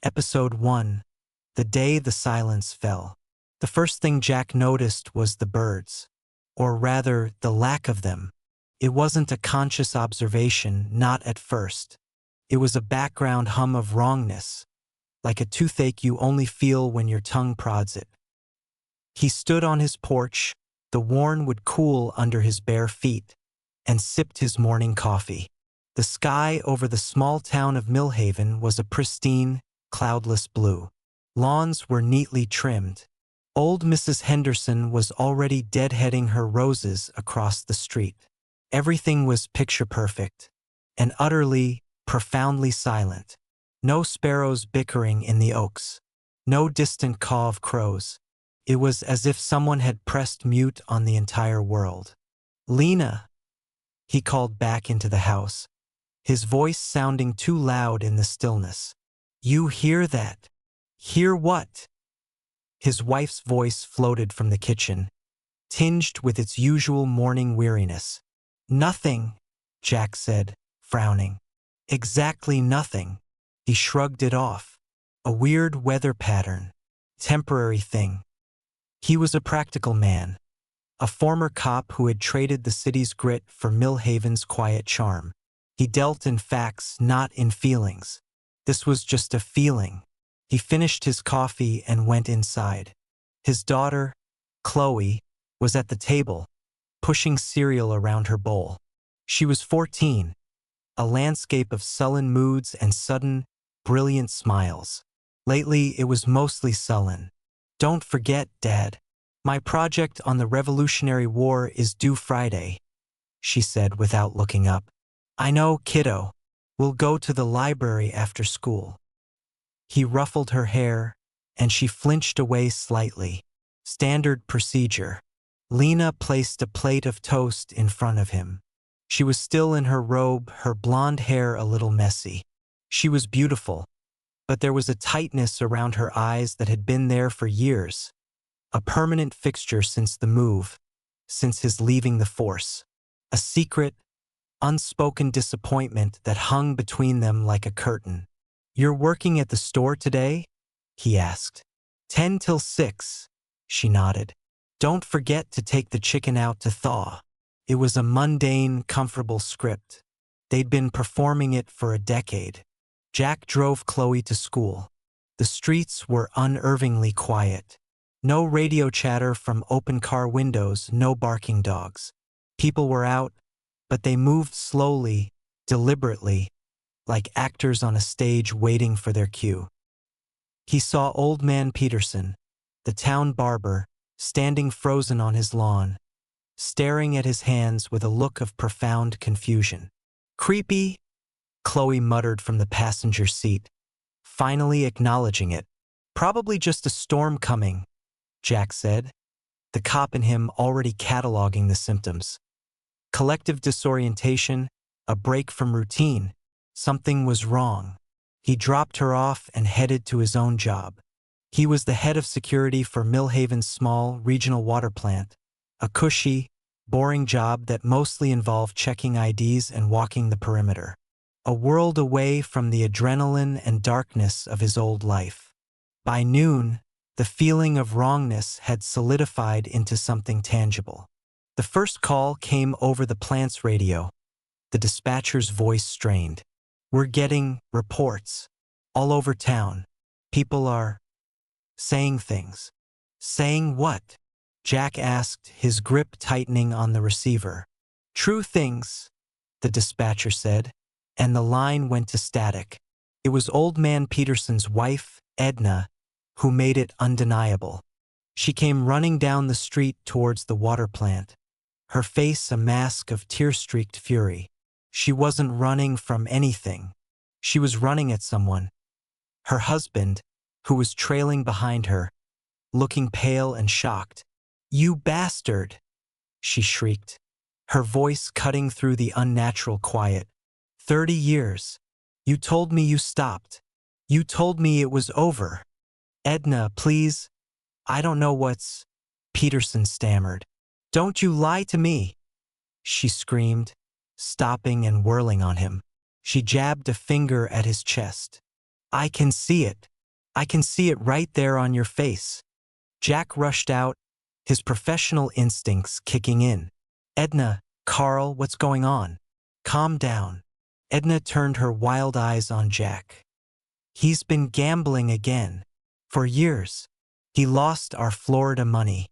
Episode 1. The Day the Silence Fell. The first thing Jack noticed was the birds. Or rather, the lack of them. It wasn't a conscious observation, not at first. It was a background hum of wrongness, like a toothache you only feel when your tongue prods it. He stood on his porch, the worn would cool under his bare feet, and sipped his morning coffee. The sky over the small town of Millhaven was a pristine, cloudless blue. Lawns were neatly trimmed. Old Mrs. Henderson was already deadheading her roses across the street. Everything was picture-perfect, and utterly, profoundly silent. No sparrows bickering in the oaks. No distant caw of crows. It was as if someone had pressed mute on the entire world. "Lena," he called back into the house, his voice sounding too loud in the stillness. "You hear that?" "Hear what?" His wife's voice floated from the kitchen, tinged with its usual morning weariness. "Nothing," Jack said, frowning. "Exactly nothing." He shrugged it off. A weird weather pattern. Temporary thing. He was a practical man. A former cop who had traded the city's grit for Millhaven's quiet charm. He dealt in facts, not in feelings. This was just a feeling. He finished his coffee and went inside. His daughter, Chloe, was at the table, pushing cereal around her bowl. She was 14, a landscape of sullen moods and sudden, brilliant smiles. Lately, it was mostly sullen. "Don't forget, Dad. My project on the Revolutionary War is due Friday," she said without looking up. "I know, kiddo. We'll go to the library after school." He ruffled her hair, and she flinched away slightly. Standard procedure. Lena placed a plate of toast in front of him. She was still in her robe, her blonde hair a little messy. She was beautiful, but there was a tightness around her eyes that had been there for years. A permanent fixture since the move, since his leaving the force. A secret, unspoken disappointment that hung between them like a curtain. "You're working at the store today?" he asked. 10 till 6, she nodded. "Don't forget to take the chicken out to thaw." It was a mundane, comfortable script. They'd been performing it for a decade. Jack drove Chloe to school. The streets were unnervingly quiet. No radio chatter from open car windows, no barking dogs. People were out, but they moved slowly, deliberately, like actors on a stage waiting for their cue. He saw Old Man Peterson, the town barber, standing frozen on his lawn, staring at his hands with a look of profound confusion. "Creepy," Chloe muttered from the passenger seat, finally acknowledging it. "Probably just a storm coming," Jack said, the cop in him already cataloging the symptoms. Collective disorientation, a break from routine. Something was wrong. He dropped her off and headed to his own job. He was the head of security for Millhaven's small regional water plant, a cushy, boring job that mostly involved checking IDs and walking the perimeter. A world away from the adrenaline and darkness of his old life. By noon, the feeling of wrongness had solidified into something tangible. The first call came over the plant's radio. The dispatcher's voice strained. "We're getting reports all over town. People are saying things." "Saying what?" Jack asked, his grip tightening on the receiver. "True things," the dispatcher said, and the line went to static. It was Old Man Peterson's wife, Edna, who made it undeniable. She came running down the street towards the water plant, her face a mask of tear-streaked fury. She wasn't running from anything. She was running at someone. Her husband, who was trailing behind her, looking pale and shocked. "You bastard!" she shrieked, her voice cutting through the unnatural quiet. 30 years. You told me you stopped. You told me it was over." "Edna, please. I don't know what's—" Peterson stammered. "Don't you lie to me," she screamed, stopping and whirling on him. She jabbed a finger at his chest. "I can see it. I can see it right there on your face." Jack rushed out, his professional instincts kicking in. "Edna, Carl, what's going on? Calm down." Edna turned her wild eyes on Jack. "He's been gambling again. For years. He lost our Florida money.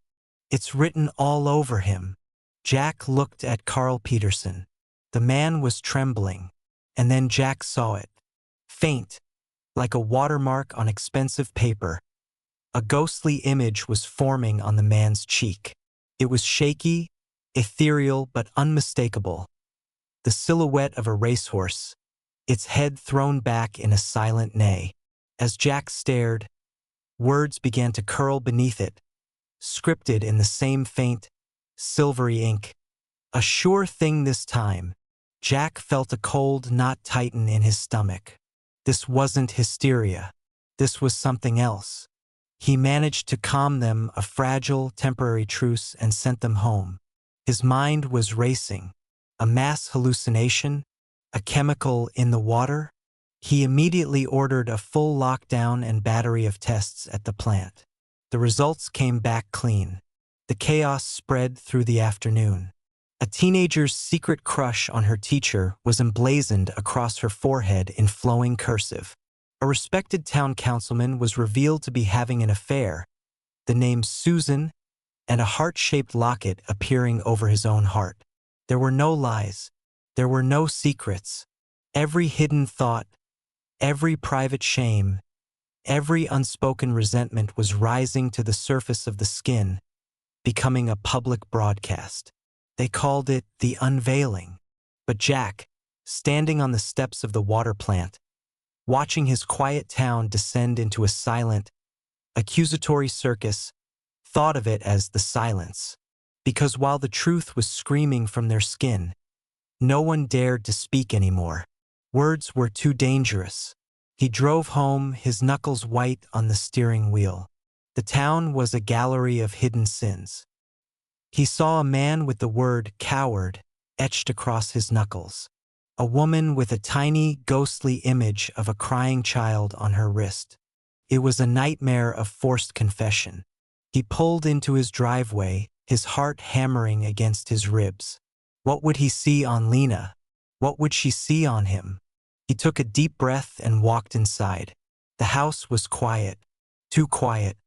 It's written all over him." Jack looked at Carl Peterson. The man was trembling, and then Jack saw it. Faint, like a watermark on expensive paper. A ghostly image was forming on the man's cheek. It was shaky, ethereal but unmistakable. The silhouette of a racehorse, its head thrown back in a silent neigh. As Jack stared, words began to curl beneath it, scripted in the same faint, silvery ink. A sure thing this time. Jack felt a cold knot tighten in his stomach. This wasn't hysteria. This was something else. He managed to calm them, a fragile, temporary truce, and sent them home. His mind was racing. A mass hallucination? A chemical in the water? He immediately ordered a full lockdown and battery of tests at the plant. The results came back clean. The chaos spread through the afternoon. A teenager's secret crush on her teacher was emblazoned across her forehead in flowing cursive. A respected town councilman was revealed to be having an affair, the name Susan, and a heart-shaped locket appearing over his own heart. There were no lies. There were no secrets. Every hidden thought, every private shame, every unspoken resentment was rising to the surface of the skin, becoming a public broadcast. They called it the unveiling. But Jack, standing on the steps of the water plant, watching his quiet town descend into a silent, accusatory circus, thought of it as the silence. Because while the truth was screaming from their skin, no one dared to speak anymore. Words were too dangerous. He drove home, his knuckles white on the steering wheel. The town was a gallery of hidden sins. He saw a man with the word coward etched across his knuckles. A woman with a tiny, ghostly image of a crying child on her wrist. It was a nightmare of forced confession. He pulled into his driveway, his heart hammering against his ribs. What would he see on Lena? What would she see on him? He took a deep breath and walked inside. The house was quiet, too quiet.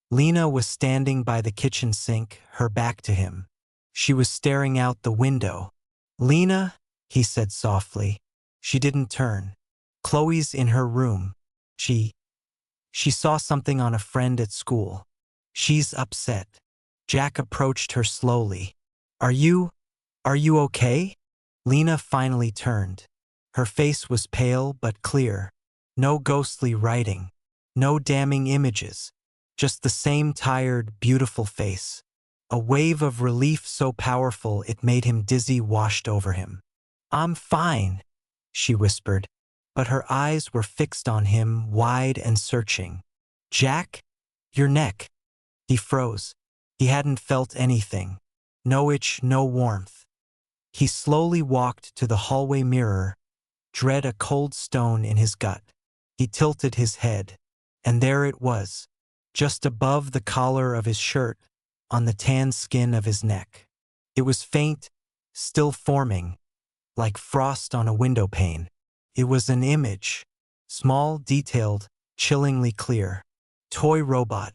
Lena was standing by the kitchen sink, her back to him. She was staring out the window. "Lena," he said softly. She didn't turn. "Chloe's in her room. She saw something on a friend at school. She's upset." Jack approached her slowly. Are you okay?" Lena finally turned. Her face was pale but clear. No ghostly writing. No damning images. Just the same tired, beautiful face. A wave of relief so powerful it made him dizzy washed over him. "I'm fine," she whispered, but her eyes were fixed on him, wide and searching. "Jack? Your neck." He froze. He hadn't felt anything. No itch, no warmth. He slowly walked to the hallway mirror, dread a cold stone in his gut. He tilted his head, and there it was, just above the collar of his shirt, on the tan skin of his neck. It was faint, still forming, like frost on a window pane. It was an image, small, detailed, chillingly clear. Toy robot.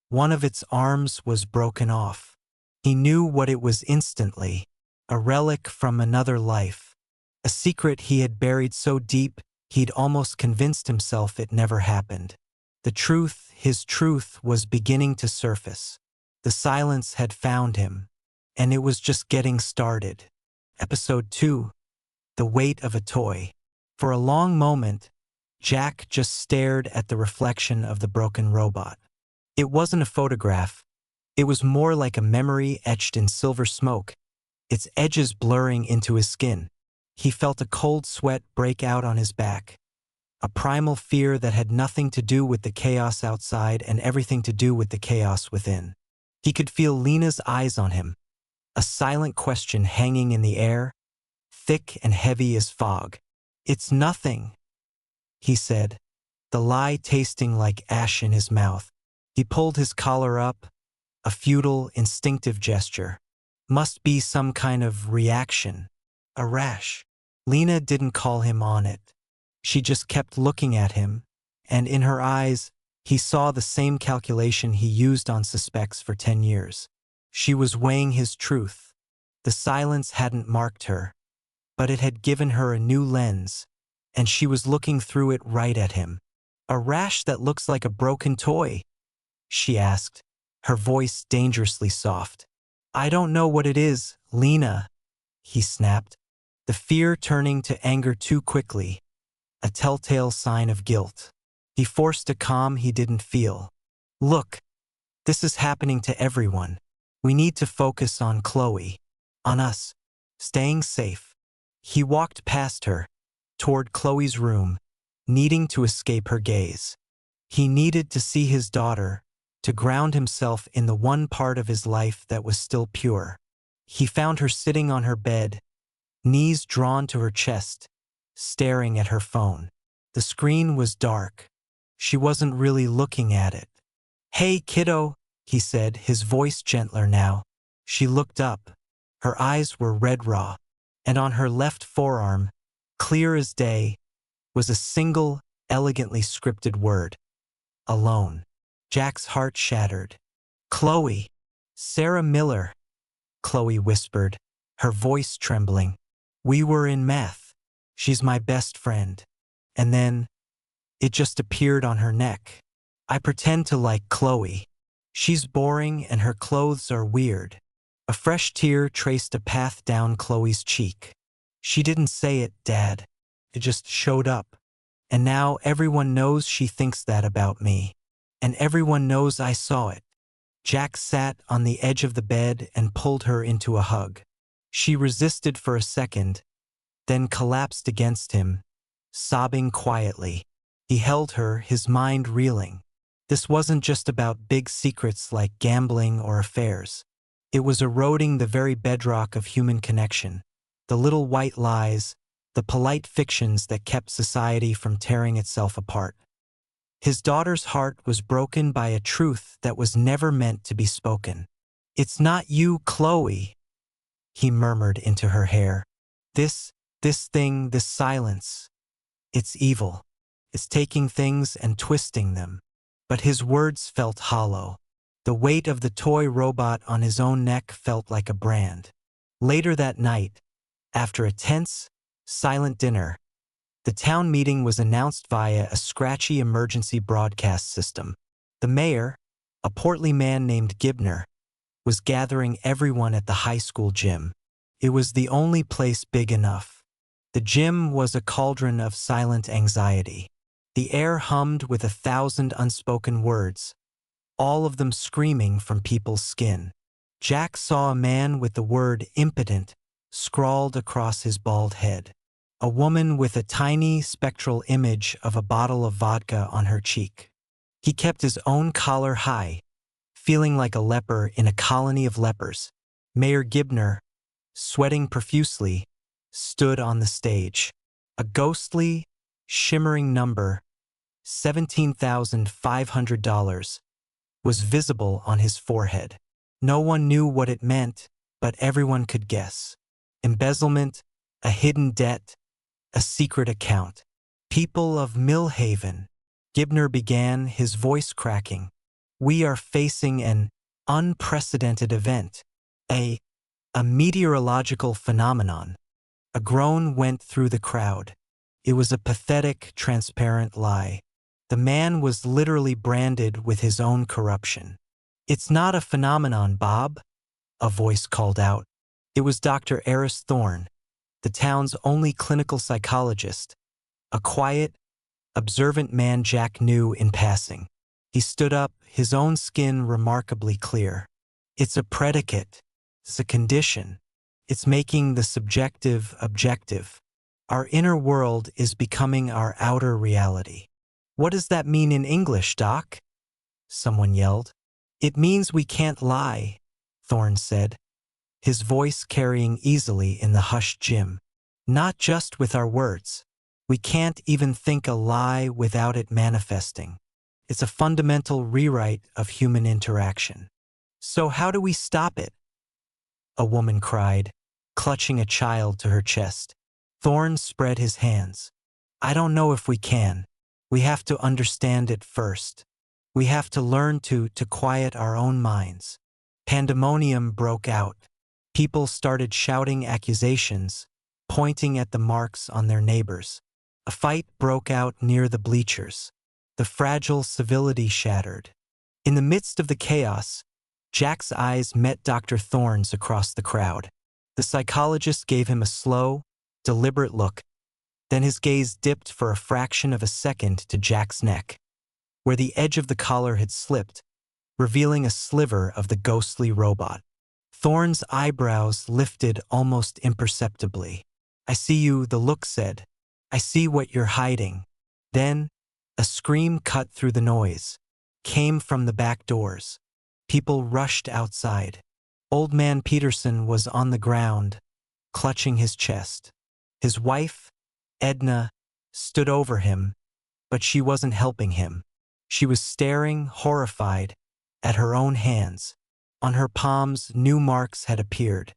One of its arms was broken off. He knew what it was instantly, a relic from another life. A secret he had buried so deep he'd almost convinced himself it never happened. The truth, his truth, was beginning to surface. The silence had found him, and it was just getting started. Episode 2. The Weight of a Toy. For a long moment, Jack just stared at the reflection of the broken robot. It wasn't a photograph. It was more like a memory etched in silver smoke, its edges blurring into his skin. He felt a cold sweat break out on his back. A primal fear that had nothing to do with the chaos outside and everything to do with the chaos within. He could feel Lena's eyes on him, a silent question hanging in the air, thick and heavy as fog. "It's nothing," he said. the lie tasting like ash in his mouth. He pulled his collar up, a futile, instinctive gesture. Must be some kind of reaction. A rash. Lena didn't call him on it. She just kept looking at him, and in her eyes, he saw the same calculation he used on suspects for 10 years. She was weighing his truth. The silence hadn't marked her, but it had given her a new lens, and she was looking through it right at him. "A rash that looks like a broken toy?" she asked, her voice dangerously soft. "I don't know what it is, Lena," he snapped, the fear turning to anger too quickly, a telltale sign of guilt. He forced a calm he didn't feel. "Look, this is happening to everyone. We need to focus on Chloe, on us, staying safe." He walked past her, toward Chloe's room, needing to escape her gaze. He needed to see his daughter, to ground himself in the one part of his life that was still pure. He found her sitting on her bed, knees drawn to her chest, staring at her phone. The screen was dark. She wasn't really looking at it. "Hey, kiddo," he said, his voice gentler now. She looked up. Her eyes were red raw, and on her left forearm, clear as day, was a single, elegantly scripted word. Alone. Jack's heart shattered. "Chloe. Sarah Miller," Chloe whispered, her voice trembling. "We were in math. She's my best friend." And then, it just appeared on her neck. "I pretend to like Chloe. She's boring and her clothes are weird." A fresh tear traced a path down Chloe's cheek. "She didn't say it, Dad. It just showed up. And now everyone knows she thinks that about me. And everyone knows I saw it." Jack sat on the edge of the bed and pulled her into a hug. She resisted for a second, then collapsed against him, sobbing quietly. He held her, his mind reeling. This wasn't just about big secrets like gambling or affairs. It was eroding the very bedrock of human connection, the little white lies, the polite fictions that kept society from tearing itself apart. His daughter's heart was broken by a truth that was never meant to be spoken. "It's not you, Chloe," he murmured into her hair. This thing, this silence. It's evil. It's taking things and twisting them." But his words felt hollow. The weight of the toy robot on his own neck felt like a brand. Later that night, after a tense, silent dinner, the town meeting was announced via a scratchy emergency broadcast system. The mayor, a portly man named Gibner, was gathering everyone at the high school gym. It was the only place big enough. The gym was a cauldron of silent anxiety. The air hummed with 1,000 unspoken words, all of them screaming from people's skin. Jack saw a man with the word impotent scrawled across his bald head. A woman with a tiny spectral image of a bottle of vodka on her cheek. He kept his own collar high, feeling like a leper in a colony of lepers. Mayor Gibner, sweating profusely, stood on the stage. A ghostly, shimmering number, $17,500, was visible on his forehead. No one knew what it meant, but everyone could guess. Embezzlement, a hidden debt, a secret account. "People of Millhaven," Gibner began, his voice cracking. "We are facing an unprecedented event, a meteorological phenomenon." A groan went through the crowd. It was a pathetic, transparent lie. The man was literally branded with his own corruption. "It's not a phenomenon, Bob," a voice called out. It was Dr. Eris Thorne, the town's only clinical psychologist, a quiet, observant man Jack knew in passing. He stood up, his own skin remarkably clear. "It's a predicate. It's a condition. It's making the subjective objective. Our inner world is becoming our outer reality." "What does that mean in English, Doc?" someone yelled. "It means we can't lie," Thorne said, his voice carrying easily in the hushed gym. "Not just with our words. We can't even think a lie without it manifesting. It's a fundamental rewrite of human interaction. So how do we stop it? A woman cried, clutching a child to her chest. Thorn spread his hands. I don't know if we can. We have to understand it first. We have to learn to quiet our own minds. Pandemonium broke out. People started shouting accusations, pointing at the marks on their neighbors. A fight broke out near the bleachers. The fragile civility shattered. In the midst of the chaos, Jack's eyes met Dr. Thorne's across the crowd. The psychologist gave him a slow, deliberate look. Then his gaze dipped for a fraction of a second to Jack's neck, where the edge of the collar had slipped, revealing a sliver of the ghostly robot. Thorne's eyebrows lifted almost imperceptibly. I see you, the look said. I see what you're hiding. Then, a scream cut through the noise, came from the back doors. People rushed outside. Old man Peterson was on the ground, clutching his chest. His wife, Edna, stood over him, but she wasn't helping him. She was staring, horrified, at her own hands. On her palms, new marks had appeared.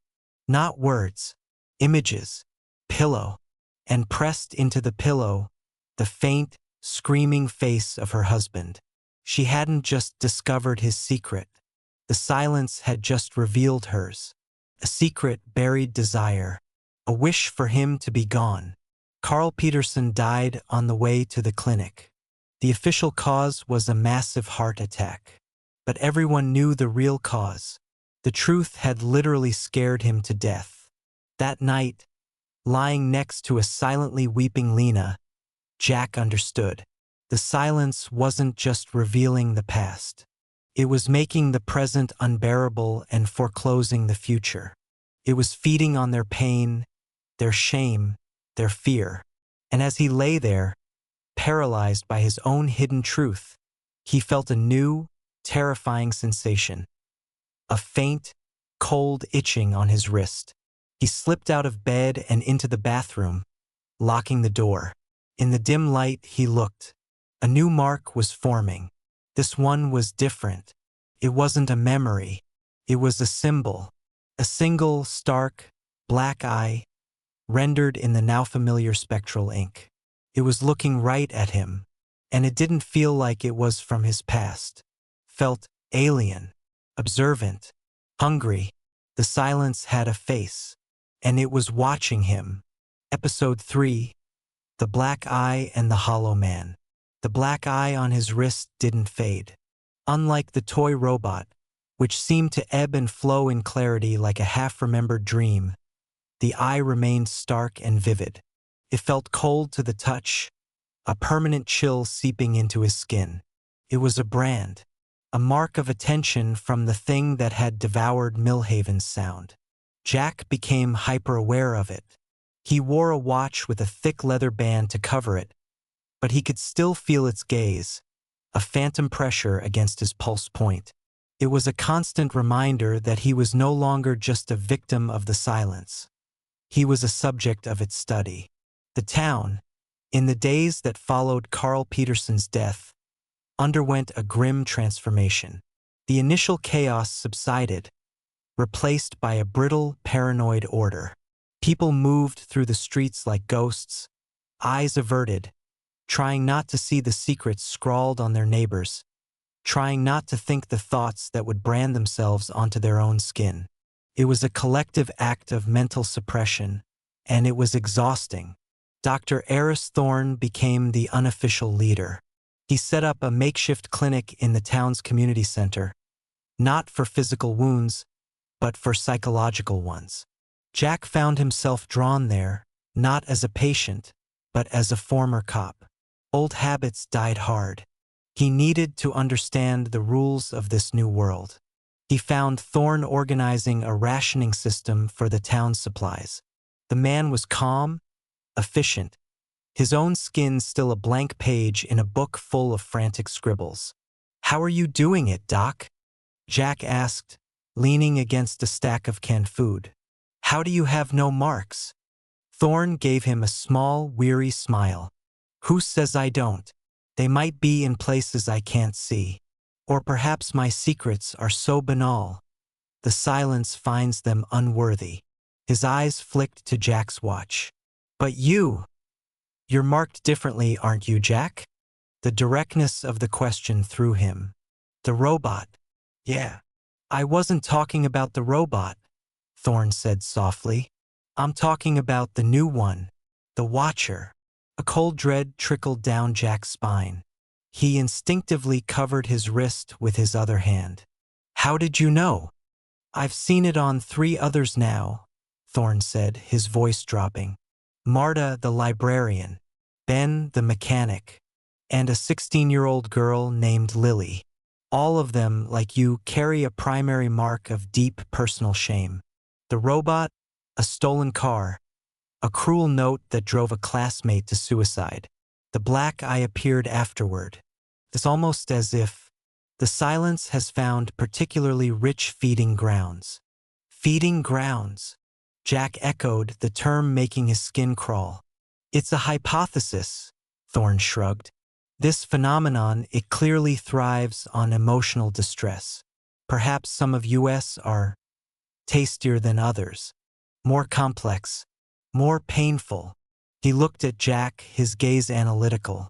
Not words, images, pillow. And pressed into the pillow, the faint, screaming face of her husband. She hadn't just discovered his secret. The silence had just revealed hers. A secret buried desire. A wish for him to be gone. Carl Peterson died on the way to the clinic. The official cause was a massive heart attack. But everyone knew the real cause. The truth had literally scared him to death. That night, lying next to a silently weeping Lena, Jack understood. The silence wasn't just revealing the past. It was making the present unbearable and foreclosing the future. It was feeding on their pain, their shame, their fear. And as he lay there, paralyzed by his own hidden truth, he felt a new, terrifying sensation. A faint, cold itching on his wrist. He slipped out of bed and into the bathroom, locking the door. In the dim light, he looked. A new mark was forming. This one was different. It wasn't a memory. It was a symbol. A single, stark, black eye, rendered in the now familiar spectral ink. It was looking right at him, and it didn't feel like it was from his past. Felt alien, observant, hungry. The silence had a face, and it was watching him. Episode 3, The Black Eye and the Hollow Man. The black eye on his wrist didn't fade. Unlike the toy robot, which seemed to ebb and flow in clarity like a half-remembered dream, the eye remained stark and vivid. It felt cold to the touch, a permanent chill seeping into his skin. It was a brand, a mark of attention from the thing that had devoured Millhaven's sound. Jack became hyper-aware of it. He wore a watch with a thick leather band to cover it, but he could still feel its gaze, a phantom pressure against his pulse point. It was a constant reminder that he was no longer just a victim of the silence. He was a subject of its study. The town, in the days that followed Carl Peterson's death, underwent a grim transformation. The initial chaos subsided, replaced by a brittle, paranoid order. People moved through the streets like ghosts, eyes averted, trying not to see the secrets scrawled on their neighbors, trying not to think the thoughts that would brand themselves onto their own skin. It was a collective act of mental suppression, and it was exhausting. Dr. Eris Thorne became the unofficial leader. He set up a makeshift clinic in the town's community center, not for physical wounds, but for psychological ones. Jack found himself drawn there, not as a patient, but as a former cop. Old habits died hard. He needed to understand the rules of this new world. He found Thorne organizing a rationing system for the town's supplies. The man was calm, efficient, his own skin still a blank page in a book full of frantic scribbles. "How are you doing it, Doc?" Jack asked, leaning against a stack of canned food. "How do you have no marks?" Thorn gave him a small, weary smile. Who says I don't? They might be in places I can't see. Or perhaps my secrets are so banal. The silence finds them unworthy. His eyes flicked to Jack's watch. But you're marked differently, aren't you, Jack? The directness of the question threw him. The robot. Yeah. I wasn't talking about the robot, Thorn said softly. I'm talking about the new one, the Watcher. A cold dread trickled down Jack's spine. He instinctively covered his wrist with his other hand. How did you know? I've seen it on 3 others now, Thorn said, his voice dropping. Marta, the librarian, Ben, the mechanic, and a 16-year-old girl named Lily. All of them, like you, carry a primary mark of deep personal shame. The robot, a stolen car, a cruel note that drove a classmate to suicide. The black eye appeared afterward. It's almost as if the silence has found particularly rich feeding grounds. Feeding grounds, Jack echoed, the term making his skin crawl. It's a hypothesis, Thorn shrugged. This phenomenon, it clearly thrives on emotional distress. Perhaps some of us are tastier than others, more complex, more painful. He looked at Jack, his gaze analytical.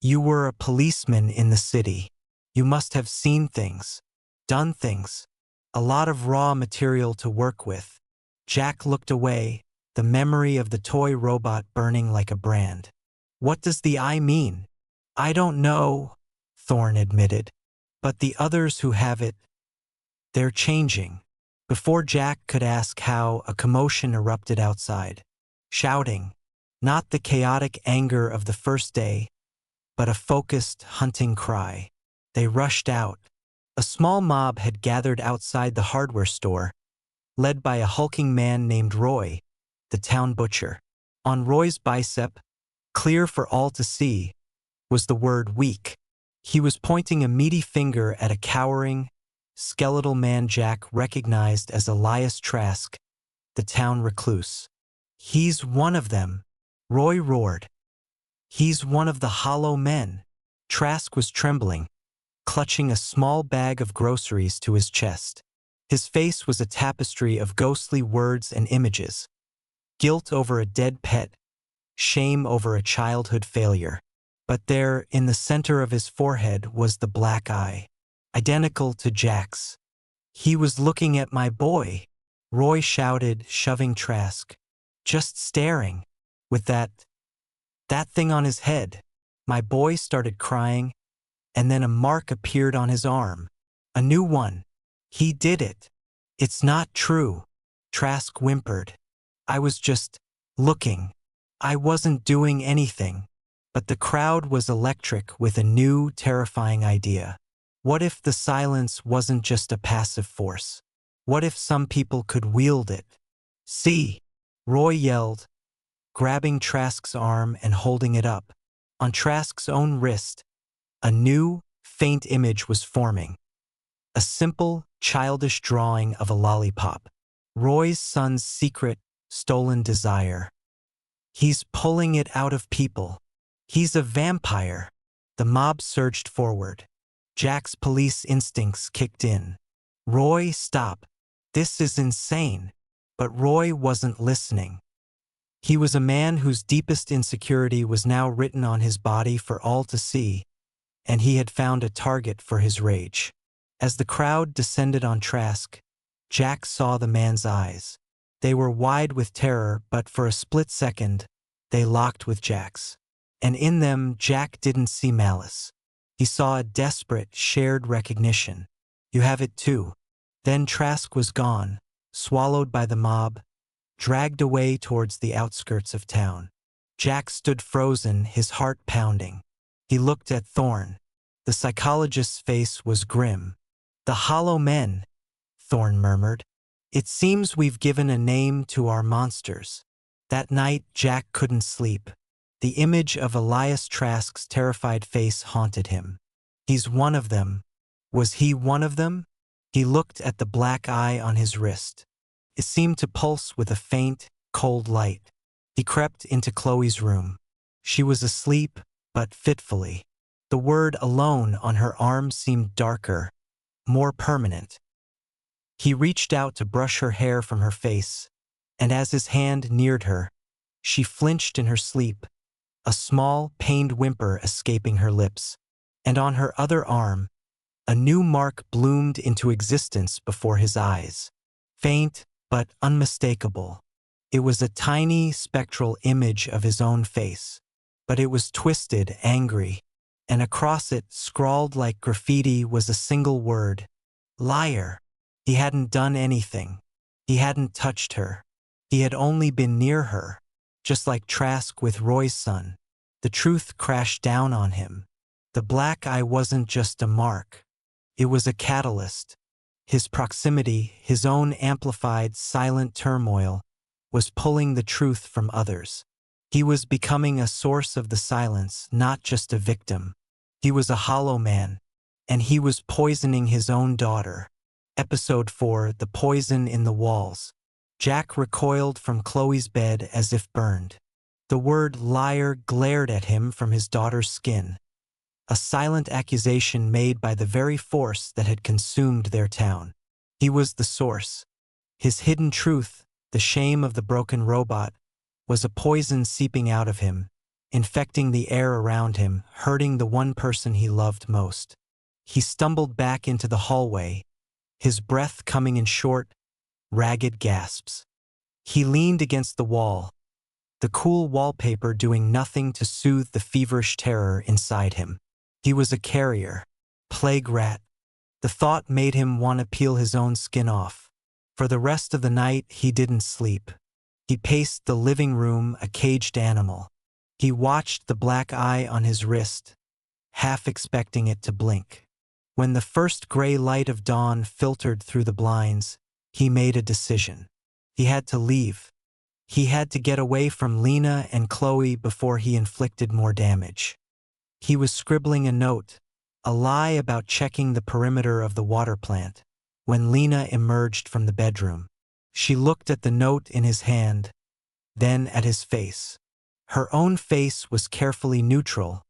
You were a policeman in the city. You must have seen things, done things, a lot of raw material to work with. Jack looked away, the memory of the toy robot burning like a brand. What does the eye mean? I don't know, Thorn admitted. But the others who have it, they're changing. Before Jack could ask how, a commotion erupted outside. Shouting, not the chaotic anger of the first day, but a focused, hunting cry. They rushed out. A small mob had gathered outside the hardware store, led by a hulking man named Roy, the town butcher. On Roy's bicep, clear for all to see, was the word weak. He was pointing a meaty finger at a cowering, skeletal man Jack recognized as Elias Trask, the town recluse. He's one of them, Roy roared. He's one of the hollow men. Trask was trembling, clutching a small bag of groceries to his chest. His face was a tapestry of ghostly words and images. Guilt over a dead pet, shame over a childhood failure. But there, in the center of his forehead, was the black eye, identical to Jack's. He was looking at my boy, Roy shouted, shoving Trask. Just staring, with that thing on his head. My boy started crying, and then a mark appeared on his arm. A new one. He did it. It's not true, Trask whimpered. I was just looking. I wasn't doing anything. But the crowd was electric with a new, terrifying idea. What if the silence wasn't just a passive force? What if some people could wield it? See, Roy yelled, grabbing Trask's arm and holding it up. On Trask's own wrist, a new, faint image was forming. A simple, childish drawing of a lollipop. Roy's son's secret, stolen desire. He's pulling it out of people. He's a vampire. The mob surged forward. Jack's police instincts kicked in. Roy, stop. This is insane. But Roy wasn't listening. He was a man whose deepest insecurity was now written on his body for all to see, and he had found a target for his rage. As the crowd descended on Trask, Jack saw the man's eyes. They were wide with terror, but for a split second, they locked with Jack's. And in them, Jack didn't see malice. He saw a desperate, shared recognition. You have it too. Then Trask was gone, swallowed by the mob, dragged away towards the outskirts of town. Jack stood frozen, his heart pounding. He looked at Thorn. The psychologist's face was grim. The hollow men, Thorn murmured. It seems we've given a name to our monsters. That night, Jack couldn't sleep. The image of Elias Trask's terrified face haunted him. He's one of them. Was he one of them? He looked at the black eye on his wrist. It seemed to pulse with a faint, cold light. He crept into Chloe's room. She was asleep, but fitfully. The word alone on her arm seemed darker, more permanent. He reached out to brush her hair from her face, and as his hand neared her, she flinched in her sleep, a small, pained whimper escaping her lips. And on her other arm, a new mark bloomed into existence before his eyes. Faint, but unmistakable. It was a tiny, spectral image of his own face, but it was twisted, angry, and across it, scrawled like graffiti, was a single word: liar. He hadn't done anything. He hadn't touched her. He had only been near her, just like Trask with Roy's son. The truth crashed down on him. The black eye wasn't just a mark. It was a catalyst. His proximity, his own amplified, silent turmoil, was pulling the truth from others. He was becoming a source of the silence, not just a victim. He was a hollow man, and he was poisoning his own daughter. Episode 4: The Poison in the Walls. Jack recoiled from Chloe's bed as if burned. The word liar glared at him from his daughter's skin. A silent accusation made by the very force that had consumed their town. He was the source. His hidden truth, the shame of the broken robot, was a poison seeping out of him, infecting the air around him, hurting the one person he loved most. He stumbled back into the hallway, his breath coming in short, ragged gasps. He leaned against the wall, the cool wallpaper doing nothing to soothe the feverish terror inside him. He was a carrier, plague rat. The thought made him want to peel his own skin off. For the rest of the night, he didn't sleep. He paced the living room, a caged animal. He watched the black eye on his wrist, half expecting it to blink. When the first gray light of dawn filtered through the blinds, he made a decision. He had to leave. He had to get away from Lena and Chloe before he inflicted more damage. He was scribbling a note, a lie about checking the perimeter of the water plant, when Lena emerged from the bedroom. She looked at the note in his hand, then at his face. Her own face was carefully neutral,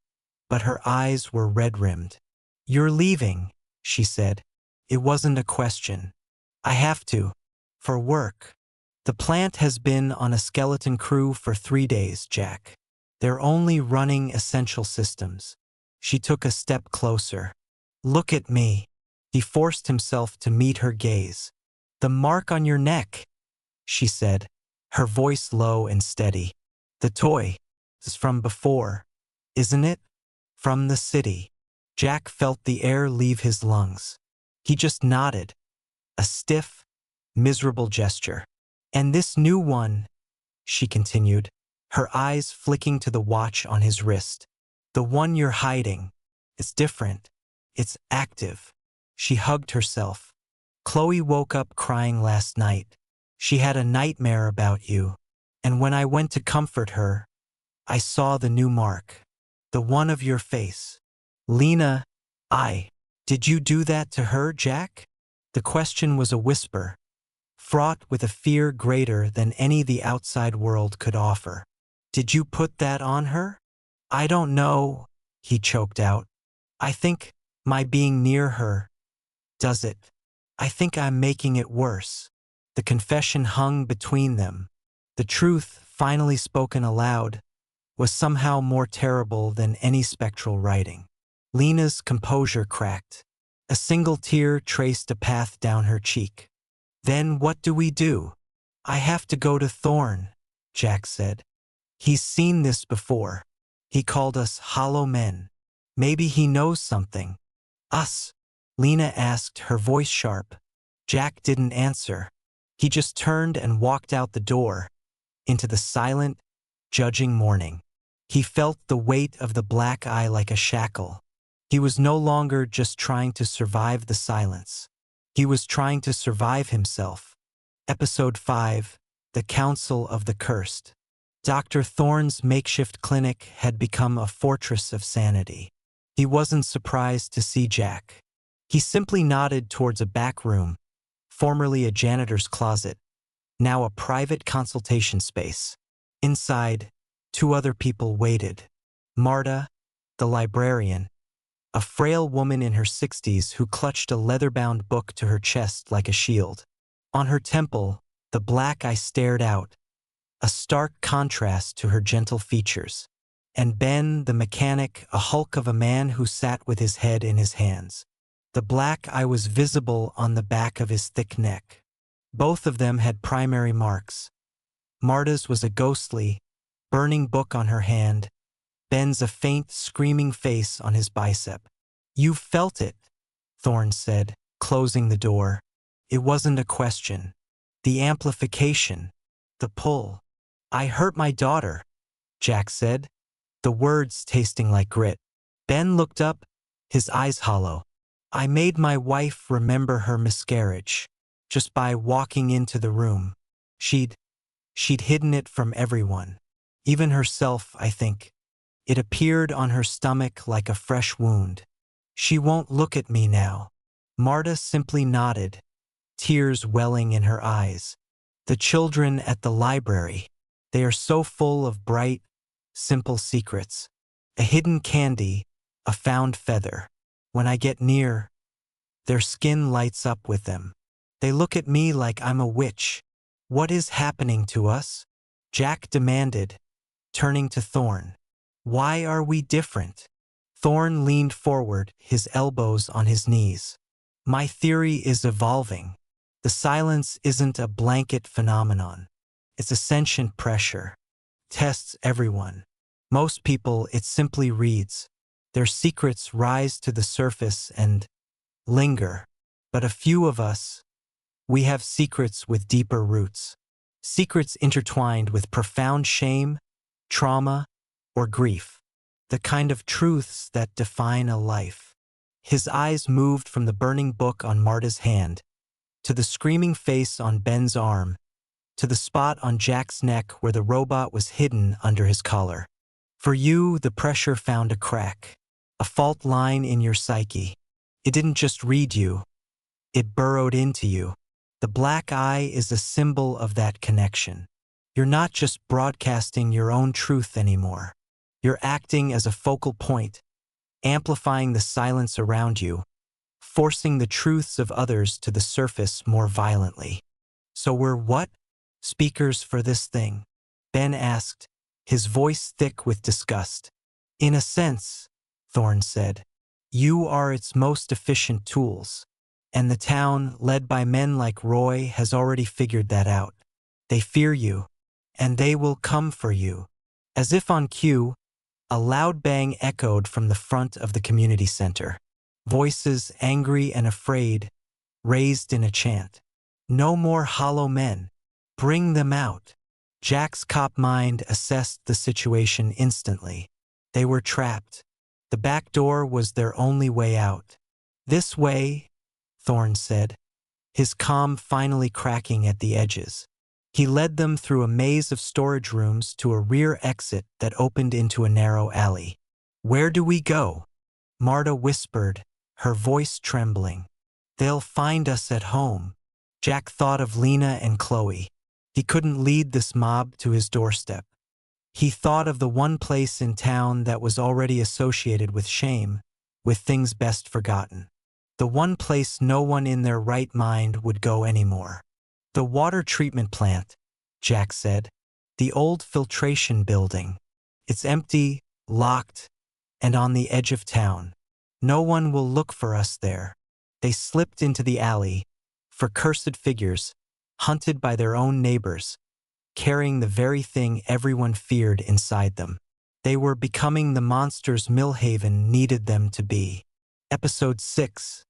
but her eyes were red-rimmed. "You're leaving," she said. It wasn't a question. "I have to. For work. The plant has been on a skeleton crew for 3 days, Jack. They're only running essential systems." She took a step closer. "Look at me." He forced himself to meet her gaze. "The mark on your neck," she said, her voice low and steady. "The toy is from before, isn't it? From the city." Jack felt the air leave his lungs. He just nodded, a stiff, miserable gesture. "And this new one," she continued, her eyes flicking to the watch on his wrist. "The one you're hiding. It's different. It's active." She hugged herself. "Chloe woke up crying last night. She had a nightmare about you. And when I went to comfort her, I saw the new mark. The one of your face. Lena, did you do that to her, Jack?" The question was a whisper, fraught with a fear greater than any the outside world could offer. "Did you put that on her?" "I don't know," he choked out. "I think my being near her does it. I think I'm making it worse." The confession hung between them. The truth, finally spoken aloud, was somehow more terrible than any spectral writing. Lena's composure cracked. A single tear traced a path down her cheek. "Then what do we do?" "I have to go to Thorne," Jack said. "He's seen this before. He called us hollow men. Maybe he knows something." "Us?" Lena asked, her voice sharp. Jack didn't answer. He just turned and walked out the door, into the silent, judging morning. He felt the weight of the black eye like a shackle. He was no longer just trying to survive the silence. He was trying to survive himself. Episode 5: The Council of the Cursed. Dr. Thorne's makeshift clinic had become a fortress of sanity. He wasn't surprised to see Jack. He simply nodded towards a back room, formerly a janitor's closet, now a private consultation space. Inside, two other people waited. Marta, the librarian, a frail woman in her 60s who clutched a leather-bound book to her chest like a shield. On her temple, the black eye stared out, a stark contrast to her gentle features. And Ben, the mechanic, a hulk of a man who sat with his head in his hands. The black eye was visible on the back of his thick neck. Both of them had primary marks. Marta's was a ghostly, burning book on her hand. Ben's a faint, screaming face on his bicep. "You felt it," Thorne said, closing the door. It wasn't a question. The amplification, the pull. "I hurt my daughter," Jack said, the words tasting like grit. Ben looked up, his eyes hollow. "I made my wife remember her miscarriage, just by walking into the room. She'd hidden it from everyone. Even herself, I think. It appeared on her stomach like a fresh wound. She won't look at me now." Marta simply nodded, tears welling in her eyes. "The children at the library, they are so full of bright, simple secrets. A hidden candy, a found feather. When I get near, their skin lights up with them. They look at me like I'm a witch. What is happening to us?" Jack demanded, turning to Thorne. "Why are we different?" Thorne leaned forward, his elbows on his knees. "My theory is evolving. The silence isn't a blanket phenomenon. It's a sentient pressure. Tests everyone. Most people, it simply reads. Their secrets rise to the surface and linger. But a few of us, we have secrets with deeper roots. Secrets intertwined with profound shame, trauma, or grief. The kind of truths that define a life." His eyes moved from the burning book on Marta's hand, to the screaming face on Ben's arm, to the spot on Jack's neck where the robot was hidden under his collar. "For you, the pressure found a crack, a fault line in your psyche. It didn't just read you, it burrowed into you. The black eye is a symbol of that connection. You're not just broadcasting your own truth anymore. You're acting as a focal point, amplifying the silence around you, forcing the truths of others to the surface more violently." "So we're what? Speakers for this thing?" Ben asked, his voice thick with disgust. "In a sense," Thorne said, "you are its most efficient tools. And the town, led by men like Roy, has already figured that out. They fear you, and they will come for you." As if on cue, a loud bang echoed from the front of the community center. Voices, angry and afraid, raised in a chant. "No more hollow men. Bring them out." Jack's cop mind assessed the situation instantly. They were trapped. The back door was their only way out. "This way," Thorne said, his calm finally cracking at the edges. He led them through a maze of storage rooms to a rear exit that opened into a narrow alley. "Where do we go?" Marta whispered, her voice trembling. "They'll find us at home." Jack thought of Lena and Chloe. He couldn't lead this mob to his doorstep. He thought of the one place in town that was already associated with shame, with things best forgotten. The one place no one in their right mind would go anymore. "The water treatment plant," Jack said. "The old filtration building. It's empty, locked, and on the edge of town. No one will look for us there." They slipped into the alley, for cursed figures, hunted by their own neighbors, carrying the very thing everyone feared inside them. They were becoming the monsters Millhaven needed them to be. Episode 6.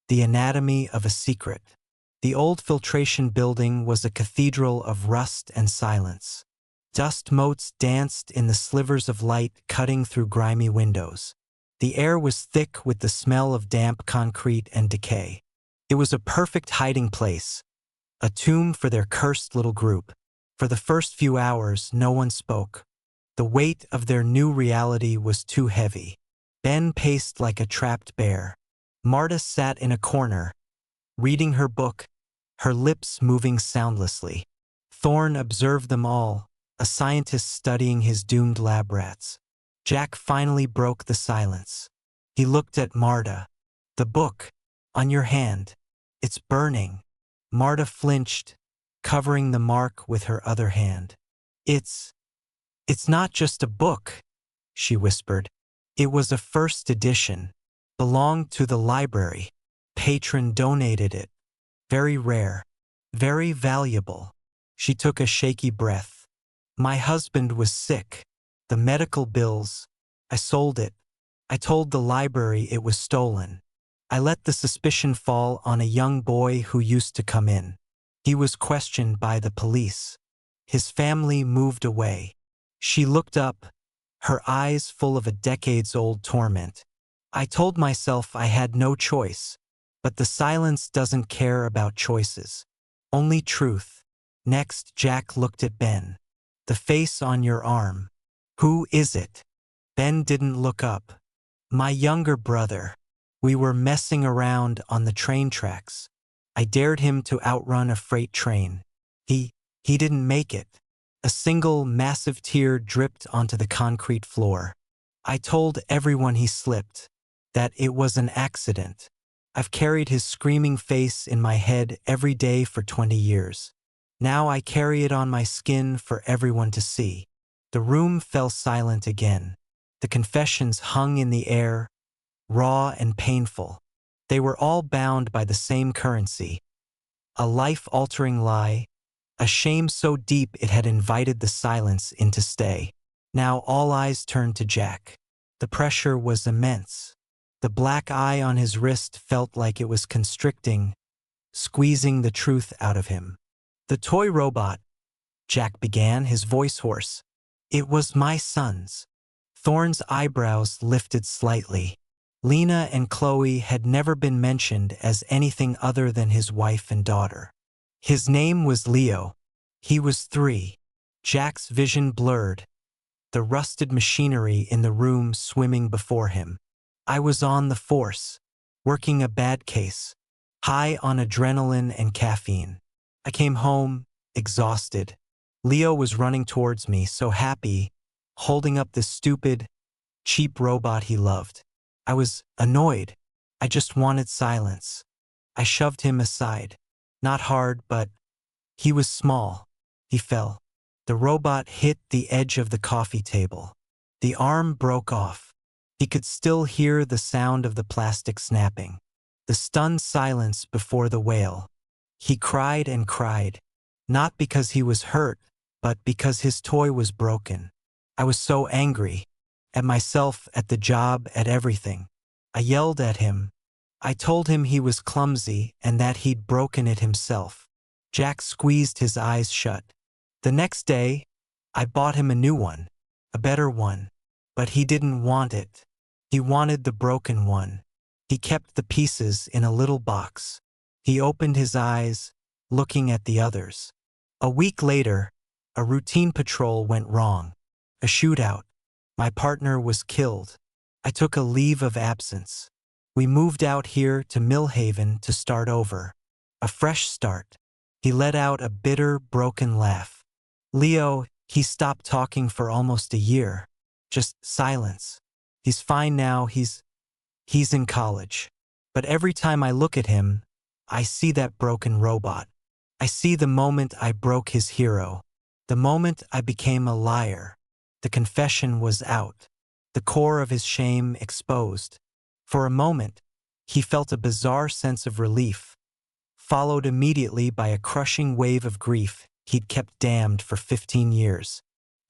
The Anatomy of a Secret. The old filtration building was a cathedral of rust and silence. Dust motes danced in the slivers of light cutting through grimy windows. The air was thick with the smell of damp concrete and decay. It was a perfect hiding place, a tomb for their cursed little group. For the first few hours, no one spoke. The weight of their new reality was too heavy. Ben paced like a trapped bear. Marta sat in a corner, reading her book, her lips moving soundlessly. Thorne observed them all, a scientist studying his doomed lab rats. Jack finally broke the silence. He looked at Marta. The book, on your hand. It's burning. Marta flinched, covering the mark with her other hand. It's not just a book, she whispered. It was a first edition. Belonged to the library. Patron donated it. Very rare. Very valuable. She took a shaky breath. My husband was sick. The medical bills. I sold it. I told the library it was stolen. I let the suspicion fall on a young boy who used to come in. He was questioned by the police. His family moved away. She looked up, her eyes full of a decades-old torment. I told myself I had no choice, but the silence doesn't care about choices. Only truth. Next, Jack looked at Ben. The face on your arm. Who is it? Ben didn't look up. My younger brother. We were messing around on the train tracks. I dared him to outrun a freight train. He didn't make it. A single massive tear dripped onto the concrete floor. I told everyone he slipped, that it was an accident. I've carried his screaming face in my head every day for 20 years. Now I carry it on my skin for everyone to see. The room fell silent again. The confessions hung in the air, raw and painful. They were all bound by the same currency. A life-altering lie, a shame so deep it had invited the silence in to stay. Now all eyes turned to Jack. The pressure was immense. The black eye on his wrist felt like it was constricting, squeezing the truth out of him. The toy robot, Jack began, his voice hoarse. It was my son's. Thorne's eyebrows lifted slightly. Lena and Chloe had never been mentioned as anything other than his wife and daughter. His name was Leo. He was 3. Jack's vision blurred, the rusted machinery in the room swimming before him. I was on the force, working a bad case, high on adrenaline and caffeine. I came home, exhausted. Leo was running towards me, so happy, holding up this stupid, cheap robot he loved. I was annoyed. I just wanted silence. I shoved him aside. Not hard, but he was small. He fell. The robot hit the edge of the coffee table. The arm broke off. He could still hear the sound of the plastic snapping. The stunned silence before the wail. He cried and cried, not because he was hurt, but because his toy was broken. I was so angry. At myself, at the job, at everything. I yelled at him. I told him he was clumsy and that he'd broken it himself. Jack squeezed his eyes shut. The next day, I bought him a new one, a better one, but he didn't want it. He wanted the broken one. He kept the pieces in a little box. He opened his eyes, looking at the others. A week later, a routine patrol went wrong. A shootout. My partner was killed. I took a leave of absence. We moved out here to Millhaven to start over. A fresh start. He let out a bitter, broken laugh. Leo, he stopped talking for almost a year. Just silence. He's fine now, he's in college. But every time I look at him, I see that broken robot. I see the moment I broke his hero. The moment I became a liar. The confession was out. The core of his shame exposed. For a moment, he felt a bizarre sense of relief, followed immediately by a crushing wave of grief he'd kept damned for 15 years.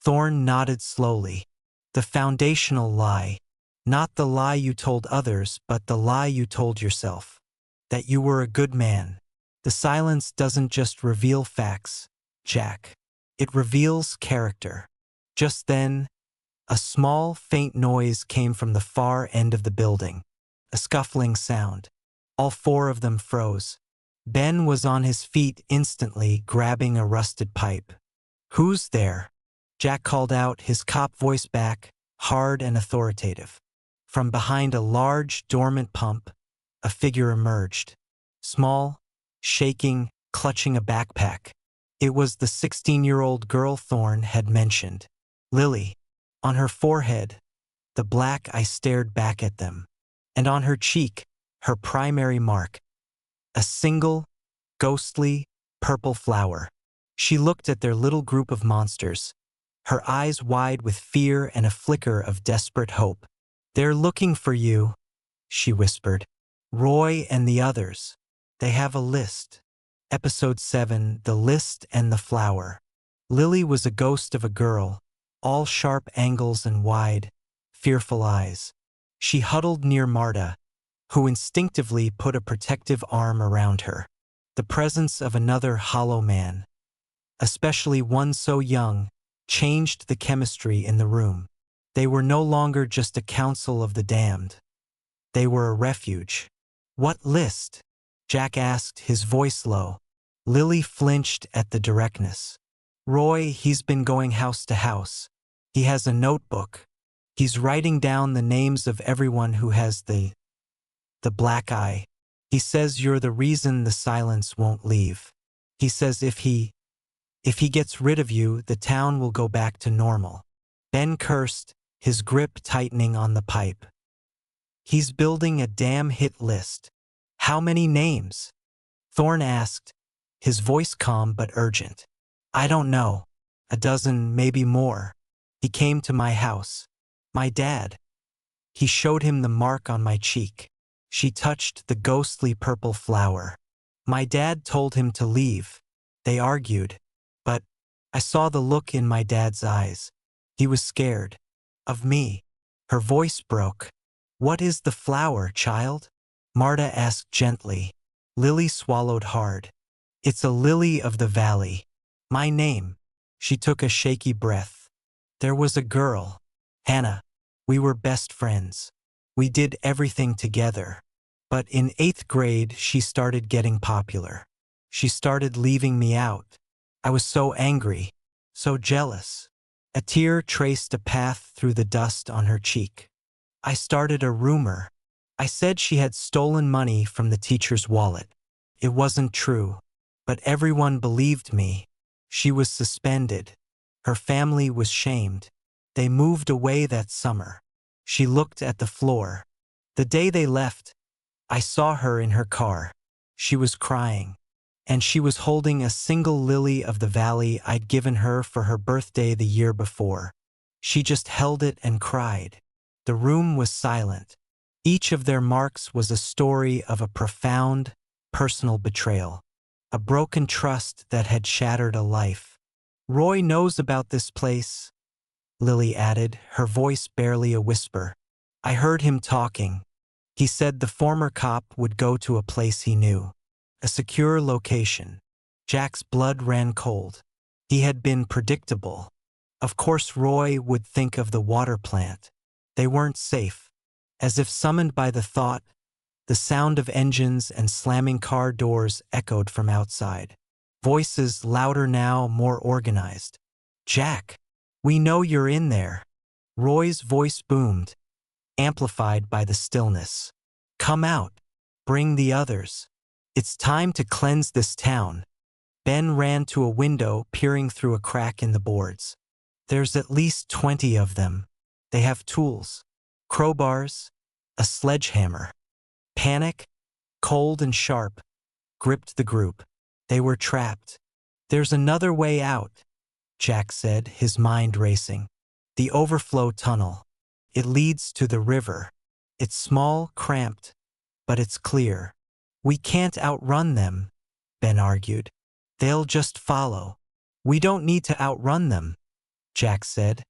Thorne nodded slowly. The foundational lie. Not the lie you told others, but the lie you told yourself. That you were a good man. The silence doesn't just reveal facts, Jack. It reveals character. Just then, a small, faint noise came from the far end of the building. A scuffling sound. All 4 of them froze. Ben was on his feet instantly, grabbing a rusted pipe. Who's there? Jack called out, his cop voice back, hard and authoritative. From behind a large, dormant pump, a figure emerged. Small, shaking, clutching a backpack. It was the 16-year-old girl Thorne had mentioned. Lily. On her forehead, the black eye stared back at them. And on her cheek, her primary mark, a single, ghostly, purple flower. She looked at their little group of monsters, her eyes wide with fear and a flicker of desperate hope. "They're looking for you," she whispered. "Roy and the others. They have a list." Episode 7, The List and the Flower. Lily was a ghost of a girl, all sharp angles and wide, fearful eyes. She huddled near Marta, who instinctively put a protective arm around her. The presence of another hollow man, especially one so young, changed the chemistry in the room. They were no longer just a council of the damned. They were a refuge. "What list?" Jack asked, his voice low. Lily flinched at the directness. "Roy, he's been going house to house. He has a notebook. He's writing down the names of everyone who has the black eye. He says you're the reason the silence won't leave. He says if he gets rid of you, the town will go back to normal." Ben cursed, his grip tightening on the pipe. "He's building a damn hit list." "How many names?" Thorne asked, his voice calm but urgent. "I don't know. A dozen, maybe more. He came to my house. My dad." He showed him the mark on my cheek. She touched the ghostly purple flower. "My dad told him to leave." They argued. But I saw the look in my dad's eyes. He was scared. Of me. Her voice broke. "What is the flower, child?" Marta asked gently. Lily swallowed hard. "It's a lily of the valley. My name." She took a shaky breath. "There was a girl, Hannah. We were best friends. We did everything together. But in 8th grade, she started getting popular. She started leaving me out. I was so angry, so jealous." A tear traced a path through the dust on her cheek. "I started a rumor. I said she had stolen money from the teacher's wallet. It wasn't true, but everyone believed me. She was suspended. Her family was shamed. They moved away that summer." She looked at the floor. "The day they left, I saw her in her car. She was crying. And she was holding a single lily of the valley I'd given her for her birthday the year before. She just held it and cried." The room was silent. Each of their marks was a story of a profound, personal betrayal. A broken trust that had shattered a life. "Roy knows about this place," Lily added, her voice barely a whisper. "I heard him talking. He said the former cop would go to a place he knew. A secure location." Jack's blood ran cold. He had been predictable. Of course Roy would think of the water plant. They weren't safe. As if summoned by the thought, the sound of engines and slamming car doors echoed from outside. Voices louder now, more organized. "Jack, we know you're in there." Roy's voice boomed, amplified by the stillness. "Come out. Bring the others. It's time to cleanse this town." Ben ran to a window, peering through a crack in the boards. "There's at least 20 of them. They have tools. Crowbars, a sledgehammer." Panic, cold and sharp, gripped the group. They were trapped. "There's another way out," Jack said, his mind racing. "The overflow tunnel. It leads to the river. It's small, cramped, but it's clear." "We can't outrun them," Ben argued. "They'll just follow." "We don't need to outrun them," Jack said,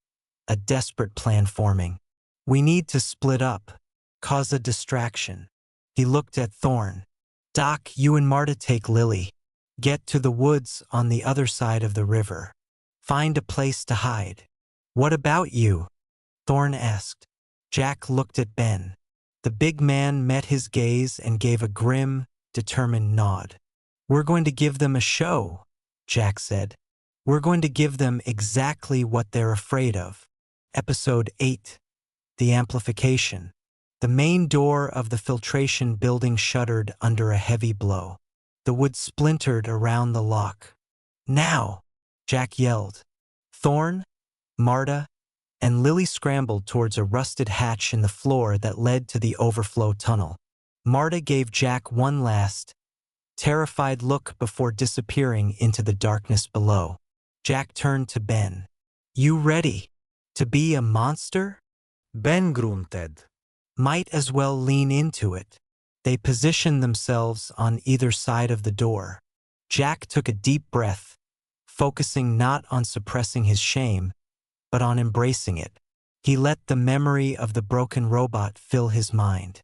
a desperate plan forming. "We need to split up, cause a distraction." He looked at Thorne. "Doc, you and Marta take Lily. Get to the woods on the other side of the river. Find a place to hide." "What about you?" Thorne asked. Jack looked at Ben. The big man met his gaze and gave a grim, determined nod. "We're going to give them a show," Jack said. "We're going to give them exactly what they're afraid of." Episode 8. The Amplification. The main door of the filtration building shuddered under a heavy blow. The wood splintered around the lock. Now! Jack yelled. Thorn, Marta, and Lily scrambled towards a rusted hatch in the floor that led to the overflow tunnel. Marta gave Jack one last, terrified look before disappearing into the darkness below. Jack turned to Ben. You ready to be a monster? Ben grunted. Might as well lean into it. They positioned themselves on either side of the door. Jack took a deep breath, focusing not on suppressing his shame, but on embracing it. He let the memory of the broken robot fill his mind.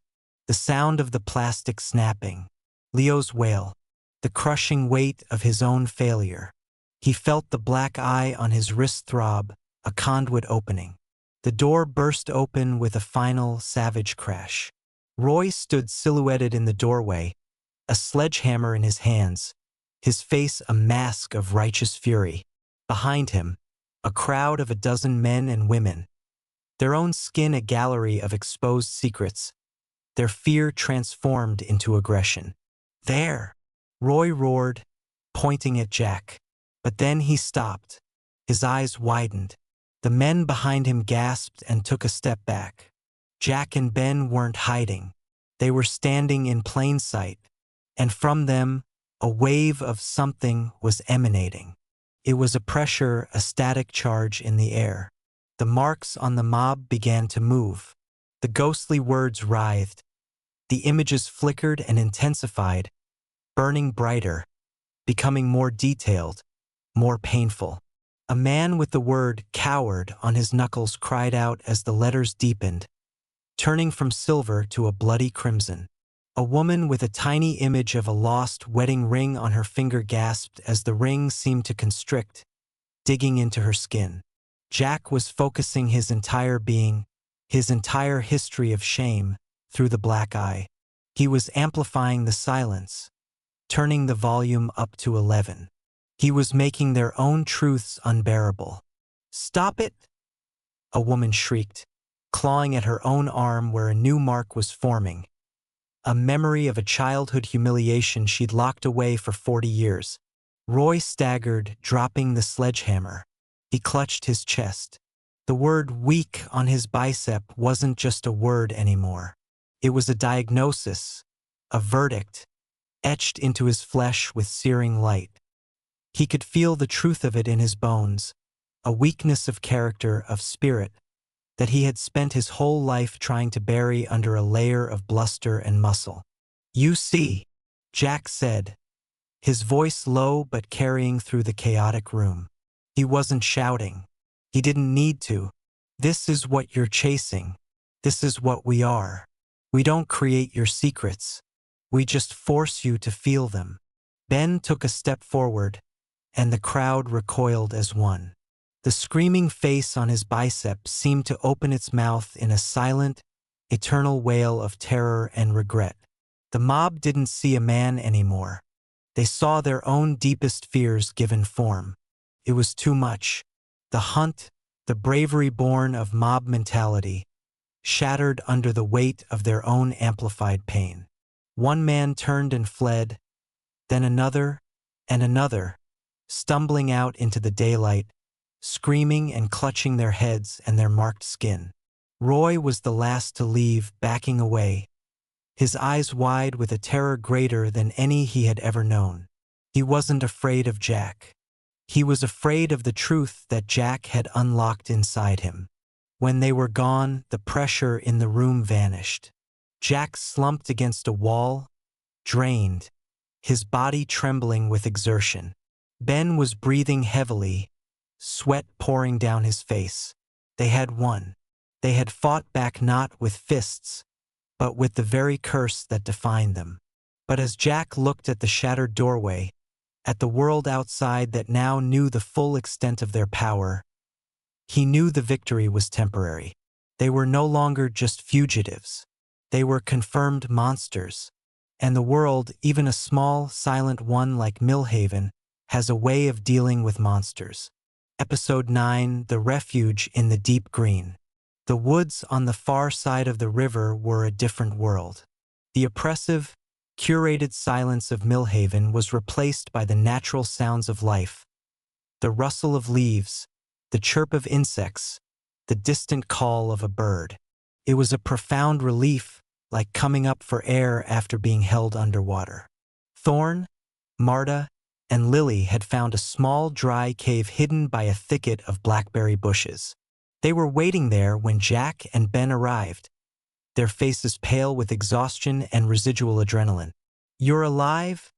The sound of the plastic snapping, Leo's wail, the crushing weight of his own failure. He felt the black eye on his wrist throb, a conduit opening. The door burst open with a final, savage crash. Roy stood silhouetted in the doorway, a sledgehammer in his hands, his face a mask of righteous fury. Behind him, a crowd of a dozen men and women, their own skin a gallery of exposed secrets, their fear transformed into aggression. There! Roy roared, pointing at Jack. But then he stopped. His eyes widened. The men behind him gasped and took a step back. Jack and Ben weren't hiding. They were standing in plain sight, and from them, a wave of something was emanating. It was a pressure, a static charge in the air. The marks on the mob began to move. The ghostly words writhed. The images flickered and intensified, burning brighter, becoming more detailed, more painful. A man with the word coward on his knuckles cried out as the letters deepened, turning from silver to a bloody crimson. A woman with a tiny image of a lost wedding ring on her finger gasped as the ring seemed to constrict, digging into her skin. Jack was focusing his entire being, his entire history of shame, through the black eye. He was amplifying the silence, turning the volume up to 11. He was making their own truths unbearable. Stop it! A woman shrieked, clawing at her own arm where a new mark was forming. A memory of a childhood humiliation she'd locked away for 40 years. Roy staggered, dropping the sledgehammer. He clutched his chest. The word weak on his bicep wasn't just a word anymore. It was a diagnosis, a verdict, etched into his flesh with searing light. He could feel the truth of it in his bones, a weakness of character, of spirit, that he had spent his whole life trying to bury under a layer of bluster and muscle. You see, Jack said, his voice low but carrying through the chaotic room. He wasn't shouting. He didn't need to. This is what you're chasing. This is what we are. We don't create your secrets. We just force you to feel them. Ben took a step forward, and the crowd recoiled as one. The screaming face on his bicep seemed to open its mouth in a silent, eternal wail of terror and regret. The mob didn't see a man anymore. They saw their own deepest fears given form. It was too much. The hunt, the bravery born of mob mentality, shattered under the weight of their own amplified pain. One man turned and fled, then another and another, stumbling out into the daylight, screaming and clutching their heads and their marked skin. Roy was the last to leave, backing away, his eyes wide with a terror greater than any he had ever known. He wasn't afraid of Jack. He was afraid of the truth that Jack had unlocked inside him. When they were gone, the pressure in the room vanished. Jack slumped against a wall, drained, his body trembling with exertion. Ben was breathing heavily, sweat pouring down his face. They had won. They had fought back not with fists, but with the very curse that defined them. But as Jack looked at the shattered doorway, at the world outside that now knew the full extent of their power, he knew the victory was temporary. They were no longer just fugitives. They were confirmed monsters. And the world, even a small, silent one like Millhaven, has a way of dealing with monsters. Episode 9, The Refuge in the Deep Green. The woods on the far side of the river were a different world. The oppressive, curated silence of Millhaven was replaced by the natural sounds of life, The rustle of leaves, the chirp of insects, the distant call of a bird. It was a profound relief, like coming up for air after being held underwater. Thorn, Marta, and Lily had found a small, dry cave hidden by a thicket of blackberry bushes. They were waiting there when Jack and Ben arrived, their faces pale with exhaustion and residual adrenaline. "You're alive?"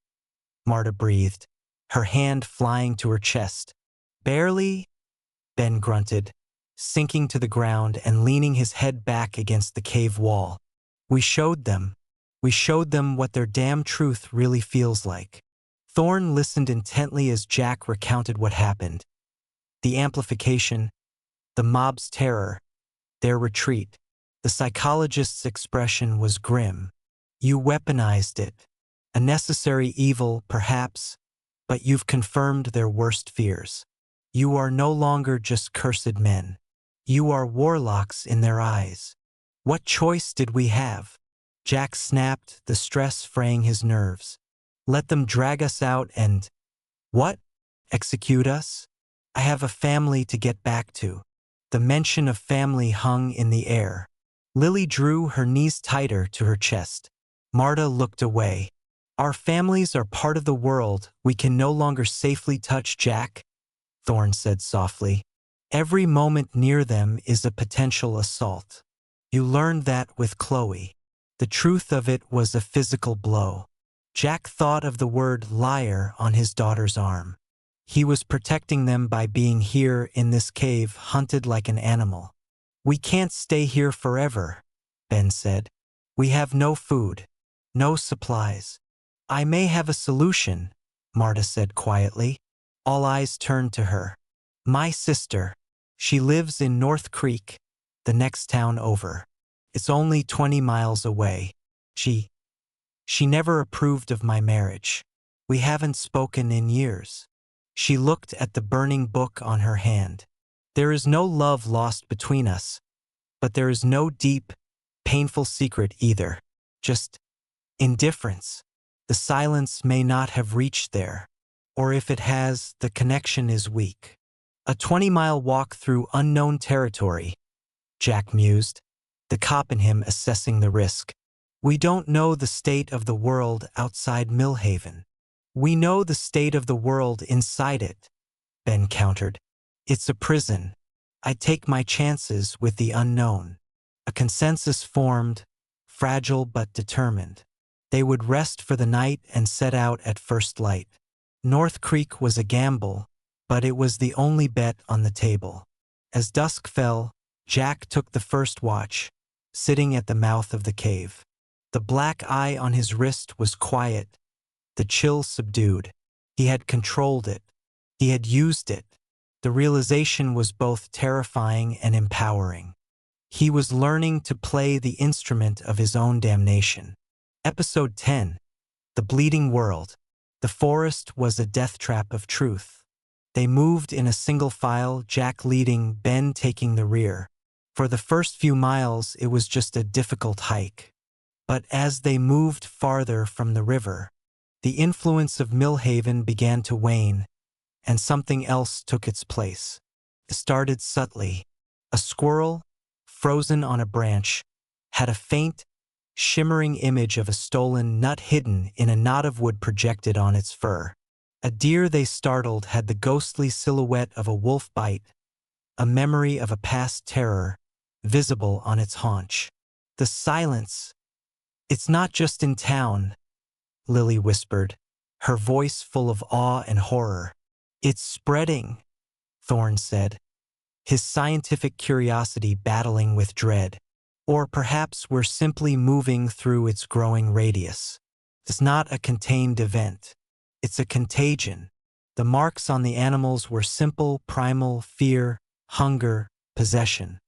Marta breathed, her hand flying to her chest. "Barely," Ben grunted, sinking to the ground and leaning his head back against the cave wall. We showed them what their damn truth really feels like." Thorn listened intently as Jack recounted what happened. The amplification, the mob's terror, their retreat. The psychologist's expression was grim. "You weaponized it. A necessary evil, perhaps, but you've confirmed their worst fears. You are no longer just cursed men. You are warlocks in their eyes. What choice did we have?" Jack snapped, the stress fraying his nerves. "Let them drag us out and— What? Execute us? I have a family to get back to." The mention of family hung in the air. Lily drew her knees tighter to her chest. Marta looked away. "Our families are part of the world we can no longer safely touch, Jack," Thorn said softly. "Every moment near them is a potential assault. You learned that with Chloe. The truth of it was a physical blow." Jack thought of the word liar on his daughter's arm. He was protecting them by being here in this cave, hunted like an animal. "We can't stay here forever," Ben said. "We have no food, no supplies." "I may have a solution," Marta said quietly. All eyes turned to her. "My sister. She lives in North Creek, the next town over. It's only 20 miles away. She never approved of my marriage. We haven't spoken in years." She looked at the burning book on her hand. "There is no love lost between us, but there is no deep, painful secret either. Just indifference. The silence may not have reached there, or if it has, the connection is weak." "A 20-mile walk through unknown territory," Jack mused, the cop in him assessing the risk. "We don't know the state of the world outside Millhaven." "We know the state of the world inside it," Ben countered. "It's a prison. I take my chances with the unknown." A consensus formed, fragile but determined. They would rest for the night and set out at first light. North Creek was a gamble, but it was the only bet on the table. As dusk fell, Jack took the first watch, sitting at the mouth of the cave. The black eye on his wrist was quiet, the chill subdued. He had controlled it. He had used it. The realization was both terrifying and empowering. He was learning to play the instrument of his own damnation. Episode 10. The Bleeding World. The forest was a death trap of truth. They moved in a single file, Jack leading, Ben taking the rear. For the first few miles, it was just a difficult hike. But as they moved farther from the river, the influence of Millhaven began to wane, and something else took its place. It started subtly. A squirrel, frozen on a branch, had a faint, shimmering image of a stolen nut hidden in a knot of wood projected on its fur. A deer they startled had the ghostly silhouette of a wolf bite, a memory of a past terror, visible on its haunch. The silence. "It's not just in town," Lily whispered, her voice full of awe and horror. "It's spreading," Thorn said, his scientific curiosity battling with dread. "Or perhaps we're simply moving through its growing radius. It's not a contained event. It's a contagion." The marks on the animals were simple, primal: fear, hunger, possession.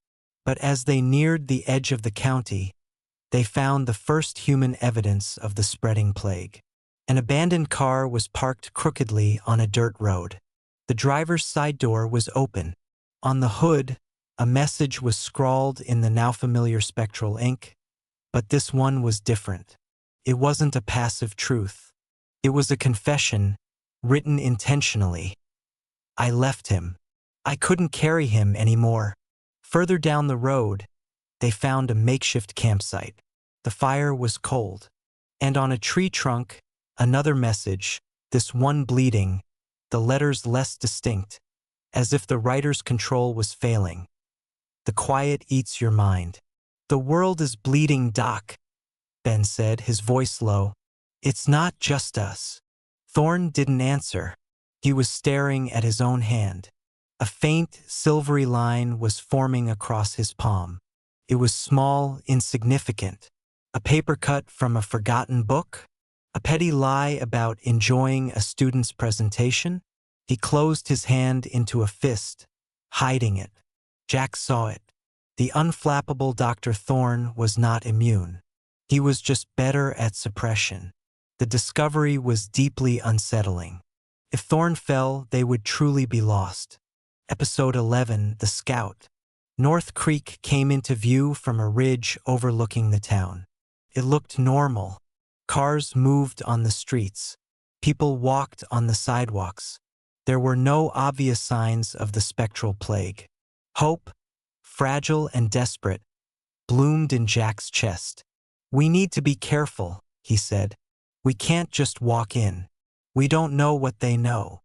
But as they neared the edge of the county, they found the first human evidence of the spreading plague. An abandoned car was parked crookedly on a dirt road. The driver's side door was open. On the hood, a message was scrawled in the now familiar spectral ink, but this one was different. It wasn't a passive truth. It was a confession, written intentionally. I left him. I couldn't carry him anymore. Further down the road, they found a makeshift campsite. The fire was cold. And on a tree trunk, another message, this one bleeding, the letters less distinct, as if the writer's control was failing. The quiet eats your mind. The world is bleeding, Doc, Ben said, his voice low. It's not just us. Thorne didn't answer. He was staring at his own hand. A faint, silvery line was forming across his palm. It was small, insignificant. A paper cut from a forgotten book? A petty lie about enjoying a student's presentation? He closed his hand into a fist, hiding it. Jack saw it. The unflappable Dr. Thorne was not immune. He was just better at suppression. The discovery was deeply unsettling. If Thorne fell, they would truly be lost. Episode 11, The Scout. North Creek came into view from a ridge overlooking the town. It looked normal. Cars moved on the streets. People walked on the sidewalks. There were no obvious signs of the spectral plague. Hope, fragile and desperate, bloomed in Jack's chest. We need to be careful, he said. We can't just walk in. We don't know what they know.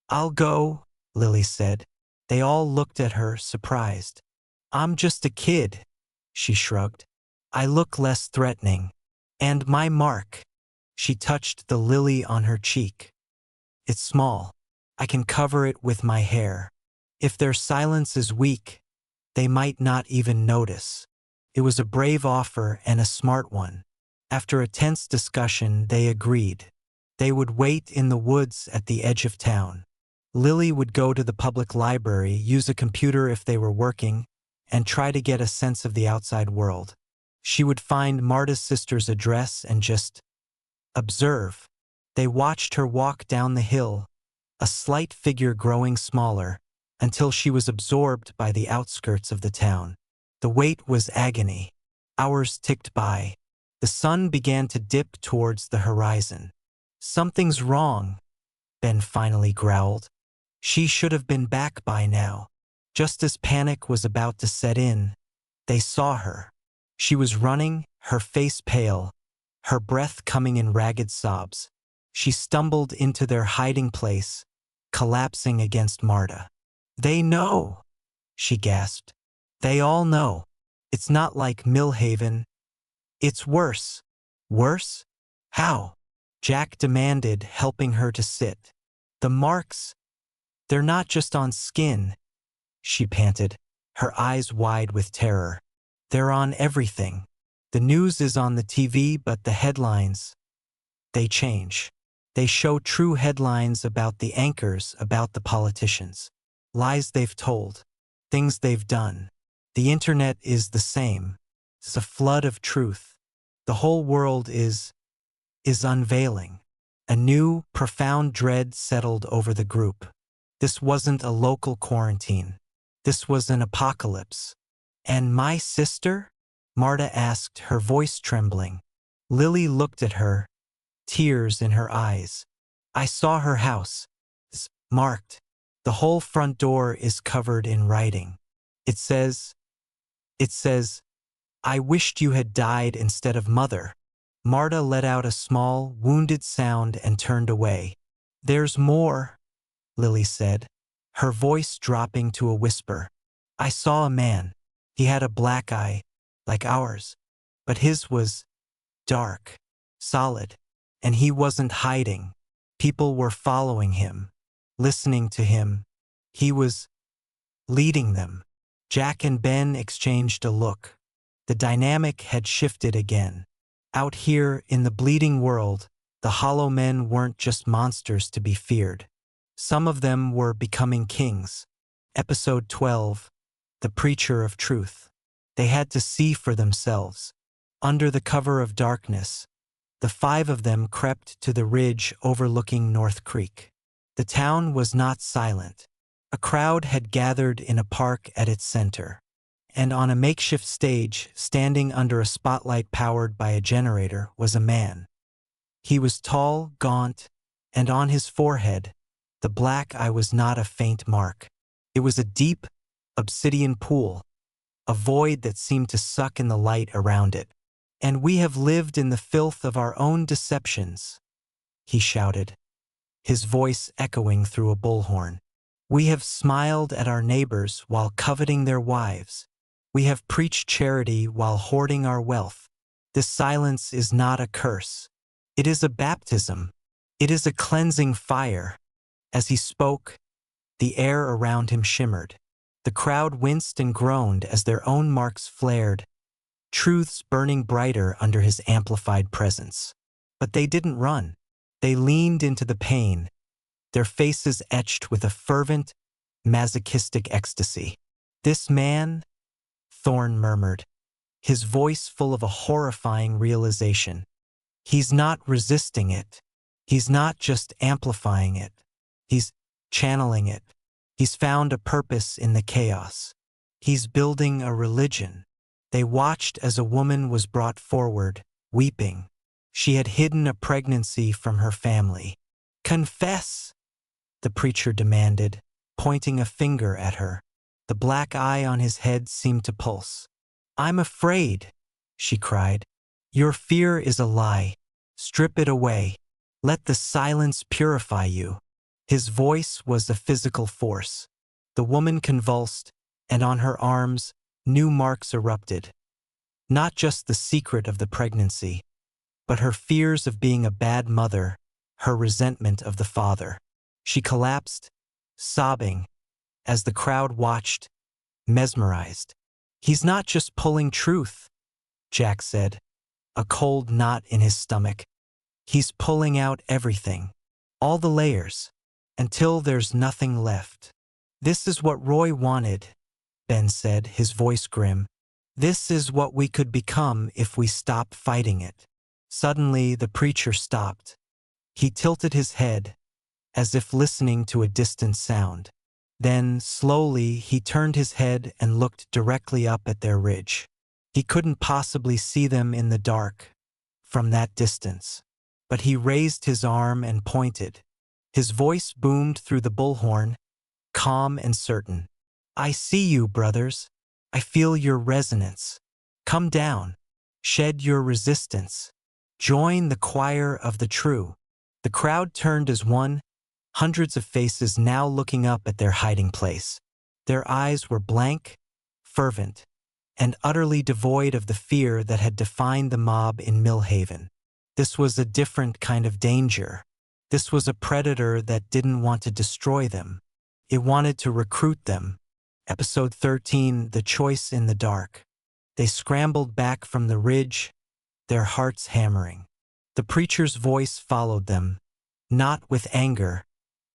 I'll go, Lily said. They all looked at her, surprised. I'm just a kid, she shrugged. I look less threatening. And my mark. She touched the lily on her cheek. It's small. I can cover it with my hair. If their silence is weak, they might not even notice. It was a brave offer and a smart one. After a tense discussion, they agreed. They would wait in the woods at the edge of town. Lily would go to the public library, use a computer if they were working, and try to get a sense of the outside world. She would find Marta's sister's address and just observe. They watched her walk down the hill, a slight figure growing smaller, until she was absorbed by the outskirts of the town. The wait was agony. Hours ticked by. The sun began to dip towards the horizon. Something's wrong, Ben finally growled. She should have been back by now. Just as panic was about to set in, they saw her. She was running, her face pale, her breath coming in ragged sobs. She stumbled into their hiding place, collapsing against Marta. They know, she gasped. They all know. It's not like Millhaven. It's worse. Worse? How? Jack demanded, helping her to sit. The marks, they're not just on skin, she panted, her eyes wide with terror. They're on everything. The news is on the TV, but the headlines, they change. They show true headlines about the anchors, about the politicians. Lies they've told, things they've done. The internet is the same. It's a flood of truth. The whole world is unveiling. A new, profound dread settled over the group. This wasn't a local quarantine. This was an apocalypse. And my sister? Marta asked, her voice trembling. Lily looked at her, tears in her eyes. I saw her house. It's marked. The whole front door is covered in writing. It says, I wished you had died instead of Mother. Marta let out a small, wounded sound and turned away. There's more, Lily said, her voice dropping to a whisper. I saw a man. He had a black eye, like ours, but his was dark, solid, and he wasn't hiding. People were following him, listening to him. He was leading them. Jack and Ben exchanged a look. The dynamic had shifted again. Out here in the bleeding world, the hollow men weren't just monsters to be feared. Some of them were becoming kings. Episode 12, The Preacher of Truth. They had to see for themselves. Under the cover of darkness, the 5 of them crept to the ridge overlooking North Creek. The town was not silent. A crowd had gathered in a park at its center. And on a makeshift stage, standing under a spotlight powered by a generator, was a man. He was tall, gaunt, and on his forehead, The black eye was not a faint mark. It was a deep, obsidian pool, a void that seemed to suck in the light around it. "And we have lived in the filth of our own deceptions," he shouted, his voice echoing through a bullhorn. "We have smiled at our neighbors while coveting their wives. We have preached charity while hoarding our wealth. This silence is not a curse. It is a baptism. It is a cleansing fire." As he spoke, the air around him shimmered. The crowd winced and groaned as their own marks flared, truths burning brighter under his amplified presence. But they didn't run. They leaned into the pain, their faces etched with a fervent, masochistic ecstasy. "This man," Thorn murmured, his voice full of a horrifying realization. "He's not resisting it. He's not just amplifying it. He's channeling it. He's found a purpose in the chaos. He's building a religion." They watched as a woman was brought forward, weeping. She had hidden a pregnancy from her family. "Confess," the preacher demanded, pointing a finger at her. The black eye on his head seemed to pulse. "I'm afraid," she cried. "Your fear is a lie. Strip it away. Let the silence purify you." His voice was a physical force. The woman convulsed, and on her arms, new marks erupted. Not just the secret of the pregnancy, but her fears of being a bad mother, her resentment of the father. She collapsed, sobbing, as the crowd watched, mesmerized. "He's not just pulling truth," Jack said, a cold knot in his stomach. "He's pulling out everything, all the layers, until there's nothing left." "This is what Roy wanted," Ben said, his voice grim. "This is what we could become if we stop fighting it." Suddenly, the preacher stopped. He tilted his head, as if listening to a distant sound. Then, slowly, he turned his head and looked directly up at their ridge. He couldn't possibly see them in the dark, from that distance. But he raised his arm and pointed. His voice boomed through the bullhorn, calm and certain. "I see you, brothers. I feel your resonance. Come down. Shed your resistance. Join the choir of the true." The crowd turned as one, hundreds of faces now looking up at their hiding place. Their eyes were blank, fervent, and utterly devoid of the fear that had defined the mob in Millhaven. This was a different kind of danger. This was a predator that didn't want to destroy them. It wanted to recruit them. Episode 13, The Choice in the Dark. They scrambled back from the ridge, their hearts hammering. The preacher's voice followed them, not with anger,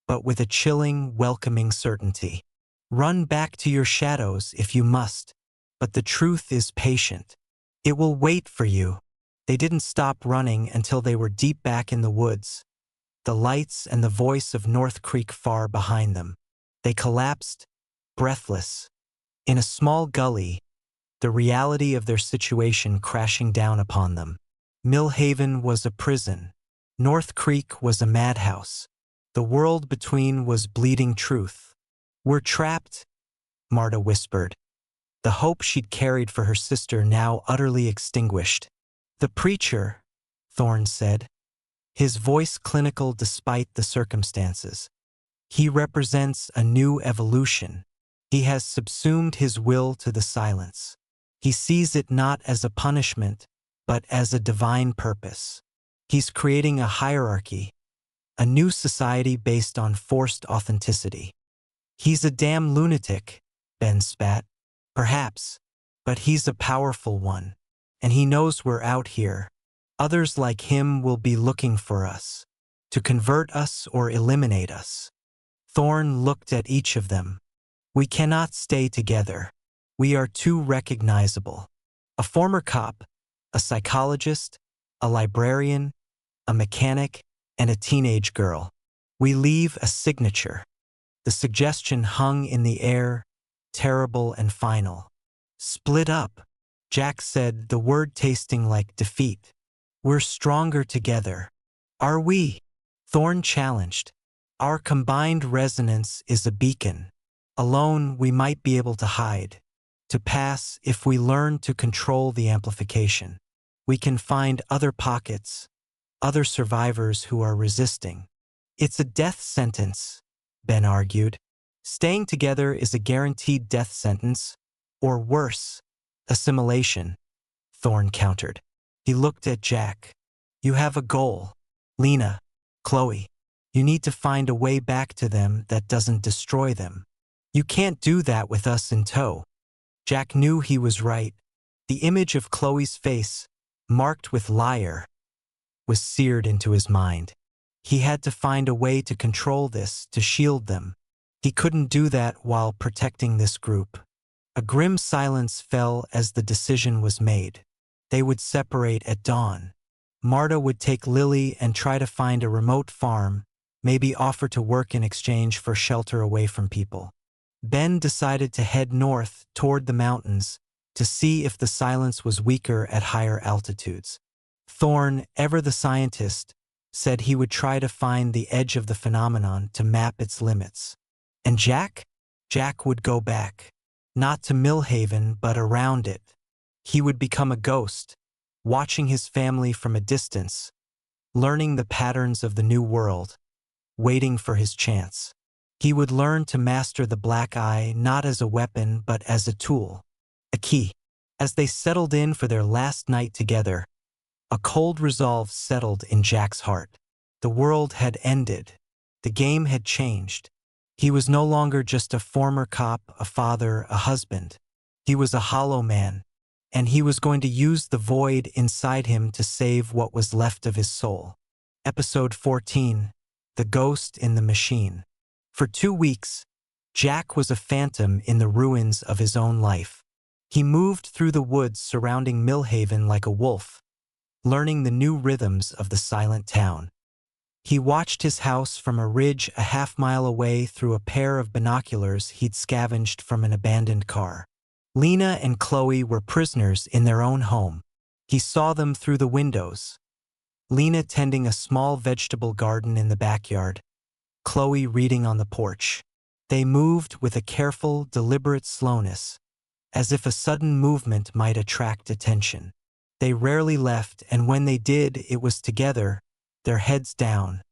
but with a chilling, welcoming certainty. "Run back to your shadows if you must, but the truth is patient. It will wait for you." They didn't stop running until they were deep back in the woods, the lights and the voice of North Creek far behind them. They collapsed, breathless, in a small gully, the reality of their situation crashing down upon them. Millhaven was a prison. North Creek was a madhouse. The world between was bleeding truth. "We're trapped," Marta whispered, the hope she'd carried for her sister now utterly extinguished. "The preacher," Thorne said, his voice clinical despite the circumstances. "He represents a new evolution. He has subsumed his will to the silence. He sees it not as a punishment, but as a divine purpose. He's creating a hierarchy, a new society based on forced authenticity." "He's a damn lunatic," Ben spat. "Perhaps, but he's a powerful one, and he knows we're out here. Others like him will be looking for us, to convert us or eliminate us." Thorne looked at each of them. "We cannot stay together. We are too recognizable. A former cop, a psychologist, a librarian, a mechanic, and a teenage girl. We leave a signature." The suggestion hung in the air, terrible and final. "Split up," Jack said, the word tasting like defeat. "We're stronger together." "Are we?" Thorne challenged. Our combined resonance is a beacon. Alone, we might be able to hide, to pass if we learn to control the amplification. We can find other pockets, other survivors who are resisting. It's a death sentence, Ben argued. Staying together is a guaranteed death sentence, or worse, assimilation, Thorne countered. He looked at Jack. You have a goal. Lena, Chloe, you need to find a way back to them that doesn't destroy them. You can't do that with us in tow. Jack knew he was right. The image of Chloe's face, marked with liar, was seared into his mind. He had to find a way to control this, to shield them. He couldn't do that while protecting this group. A grim silence fell as the decision was made. They would separate at dawn. Marta would take Lily and try to find a remote farm, maybe offer to work in exchange for shelter away from people. Ben decided to head north toward the mountains to see if the silence was weaker at higher altitudes. Thorne, ever the scientist, said he would try to find the edge of the phenomenon to map its limits. And Jack? Jack would go back. Not to Millhaven, but around it. He would become a ghost, watching his family from a distance, learning the patterns of the new world, waiting for his chance. He would learn to master the black eye not as a weapon but as a tool, a key. As they settled in for their last night together, a cold resolve settled in Jack's heart. The world had ended. The game had changed. He was no longer just a former cop, a father, a husband. He was a hollow man, and he was going to use the void inside him to save what was left of his soul. Episode 14, The Ghost in the Machine. For 2 weeks, Jack was a phantom in the ruins of his own life. He moved through the woods surrounding Millhaven like a wolf, learning the new rhythms of the silent town. He watched his house from a ridge a half-mile away through a pair of binoculars he'd scavenged from an abandoned car. Lena and Chloe were prisoners in their own home. He saw them through the windows. Lena tending a small vegetable garden in the backyard, Chloe reading on the porch. They moved with a careful, deliberate slowness, as if a sudden movement might attract attention. They rarely left, and when they did, it was together, their heads down,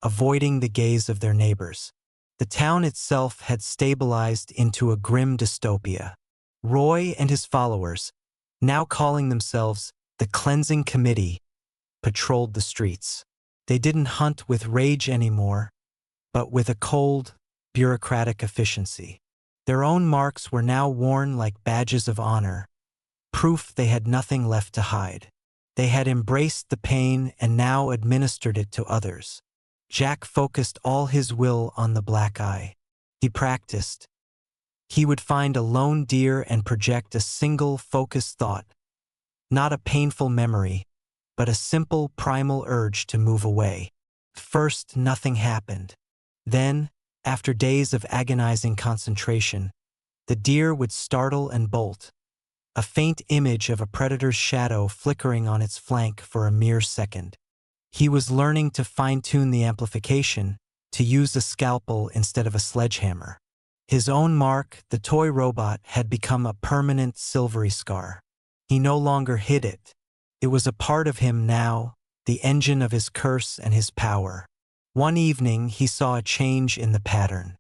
avoiding the gaze of their neighbors. The town itself had stabilized into a grim dystopia. Roy and his followers, now calling themselves the Cleansing Committee, patrolled the streets. They didn't hunt with rage anymore, but with a cold, bureaucratic efficiency. Their own marks were now worn like badges of honor, proof they had nothing left to hide. They had embraced the pain and now administered it to others. Jack focused all his will on the black eye. He practiced. He would find a lone deer and project a single focused thought, not a painful memory, but a simple primal urge to move away. First, nothing happened. Then, after days of agonizing concentration, the deer would startle and bolt, a faint image of a predator's shadow flickering on its flank for a mere second. He was learning to fine-tune the amplification, to use a scalpel instead of a sledgehammer. His own mark, the toy robot, had become a permanent silvery scar. He no longer hid it. It was a part of him now, the engine of his curse and his power. One evening, he saw a change in the pattern.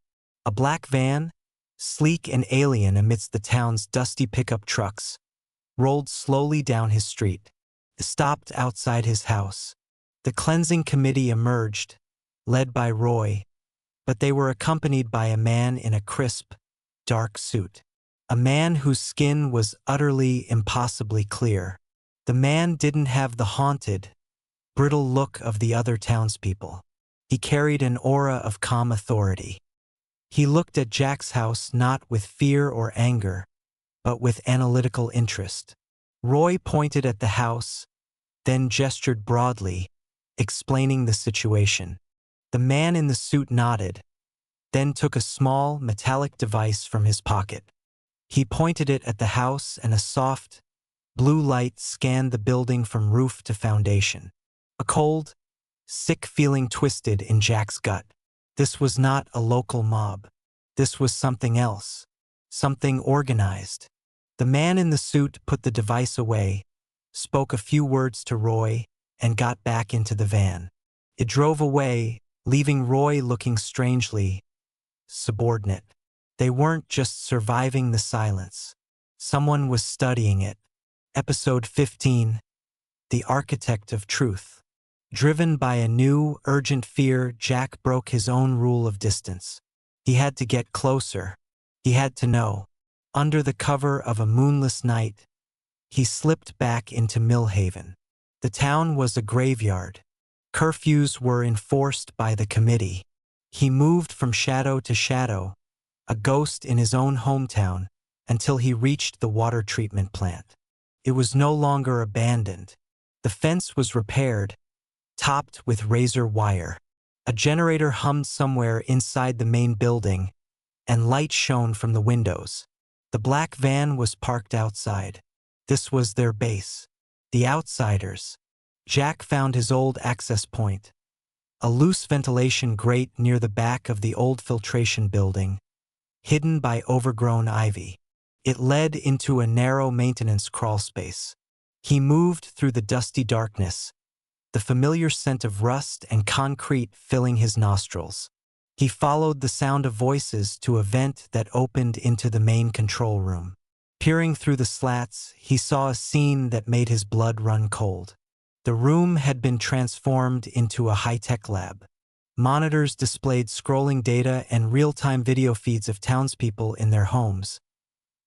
A black van, sleek and alien amidst the town's dusty pickup trucks, rolled slowly down his street. It stopped outside his house. The Cleansing Committee emerged, led by Roy, but they were accompanied by a man in a crisp, dark suit. A man whose skin was utterly, impossibly clear. The man didn't have the haunted, brittle look of the other townspeople. He carried an aura of calm authority. He looked at Jack's house not with fear or anger, but with analytical interest. Roy pointed at the house, then gestured broadly, explaining the situation. The man in the suit nodded, then took a small, metallic device from his pocket. He pointed it at the house, and a soft, blue light scanned the building from roof to foundation. A cold, sick feeling twisted in Jack's gut. This was not a local mob. This was something else. Something organized. The man in the suit put the device away, spoke a few words to Roy, and got back into the van. It drove away, leaving Roy looking strangely subordinate. They weren't just surviving the silence. Someone was studying it. Episode 15, The Architect of Truth. Driven by a new, urgent fear, Jack broke his own rule of distance. He had to get closer. He had to know. Under the cover of a moonless night, he slipped back into Millhaven. The town was a graveyard. Curfews were enforced by the committee. He moved from shadow to shadow, a ghost in his own hometown, until he reached the water treatment plant. It was no longer abandoned. The fence was repaired, topped with razor wire. A generator hummed somewhere inside the main building, and light shone from the windows. The black van was parked outside. This was their base. The outsiders. Jack found his old access point, a loose ventilation grate near the back of the old filtration building, hidden by overgrown ivy. It led into a narrow maintenance crawlspace. He moved through the dusty darkness, the familiar scent of rust and concrete filling his nostrils. He followed the sound of voices to a vent that opened into the main control room. Peering through the slats, he saw a scene that made his blood run cold. The room had been transformed into a high-tech lab. Monitors displayed scrolling data and real-time video feeds of townspeople in their homes,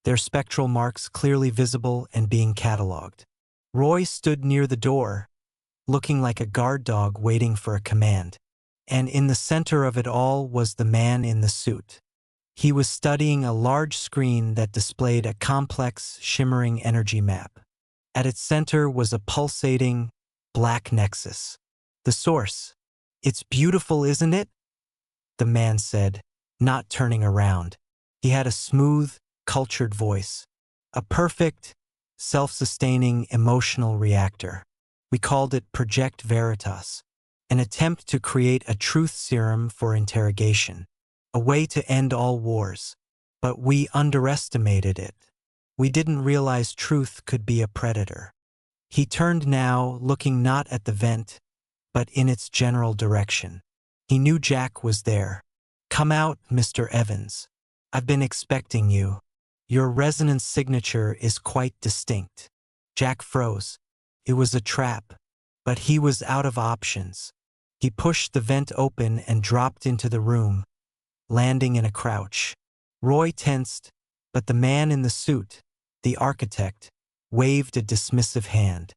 their spectral marks clearly visible and being cataloged. Roy stood near the door, looking like a guard dog waiting for a command. And in the center of it all was the man in the suit. He was studying a large screen that displayed a complex, shimmering energy map. At its center was a pulsating, black nexus. The source. "It's beautiful, isn't it?" the man said, not turning around. He had a smooth, cultured voice. A perfect, self-sustaining emotional reactor. We called it Project Veritas, an attempt to create a truth serum for interrogation, a way to end all wars. But we underestimated it. We didn't realize truth could be a predator. He turned now, looking not at the vent, but in its general direction. He knew Jack was there. "Come out, Mr. Evans. I've been expecting you. Your resonance signature is quite distinct." Jack froze. It was a trap, but he was out of options. He pushed the vent open and dropped into the room, landing in a crouch. Roy tensed, but the man in the suit, the architect, waved a dismissive hand.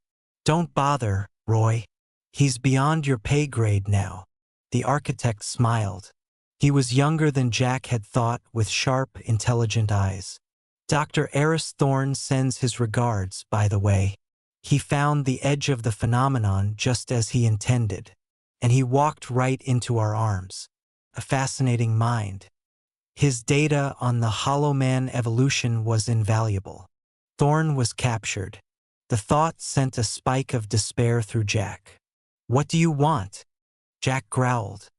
"Don't bother, Roy. He's beyond your pay grade now." The architect smiled. He was younger than Jack had thought, with sharp, intelligent eyes. "Dr. Eris Thorne sends his regards, by the way. He found the edge of the phenomenon just as he intended, and he walked right into our arms. A fascinating mind. His data on the Hollow Man evolution was invaluable." Thorne was captured. The thought sent a spike of despair through Jack. "What do you want?" Jack growled.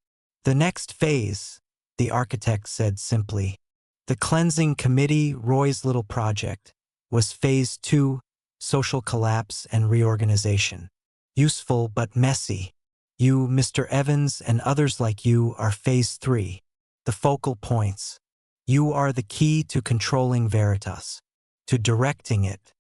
"The next phase," the architect said simply. The cleansing committee, Roy's little project, was phase 2, social collapse and reorganization. Useful but messy. You, Mr. Evans, and others like you are phase 3, the focal points. You are the key to controlling Veritas, to directing it.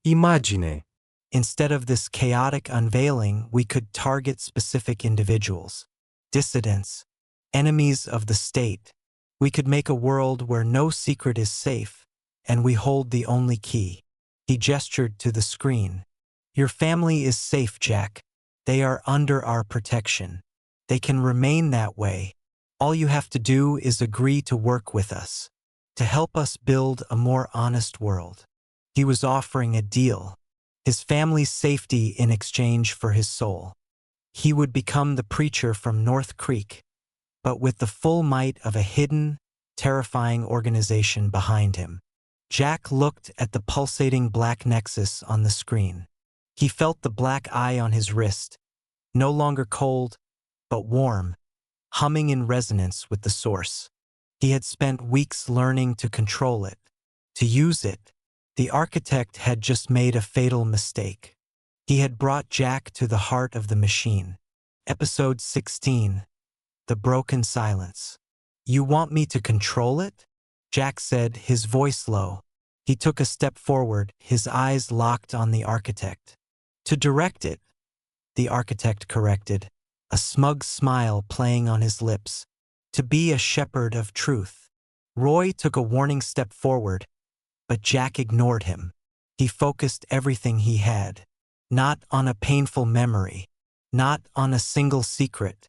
Immagine. Instead of this chaotic unveiling, we could target specific individuals, dissidents, enemies of the state. We could make a world where no secret is safe, and we hold the only key. He gestured to the screen. "Your family is safe, Jack. They are under our protection. They can remain that way. All you have to do is agree to work with us, to help us build a more honest world." He was offering a deal. His family's safety in exchange for his soul. He would become the preacher from North Creek, but with the full might of a hidden, terrifying organization behind him. Jack looked at the pulsating black nexus on the screen. He felt the black eye on his wrist, no longer cold, but warm, humming in resonance with the source. He had spent weeks learning to control it, to use it. The architect had just made a fatal mistake. He had brought Jack to the heart of the machine. Episode 16. The Broken Silence. "You want me to control it?" Jack said, his voice low. He took a step forward, his eyes locked on the architect. "To direct it," the architect corrected, a smug smile playing on his lips. "To be a shepherd of truth." Roy took a warning step forward, but Jack ignored him. He focused everything he had. Not on a painful memory, not on a single secret.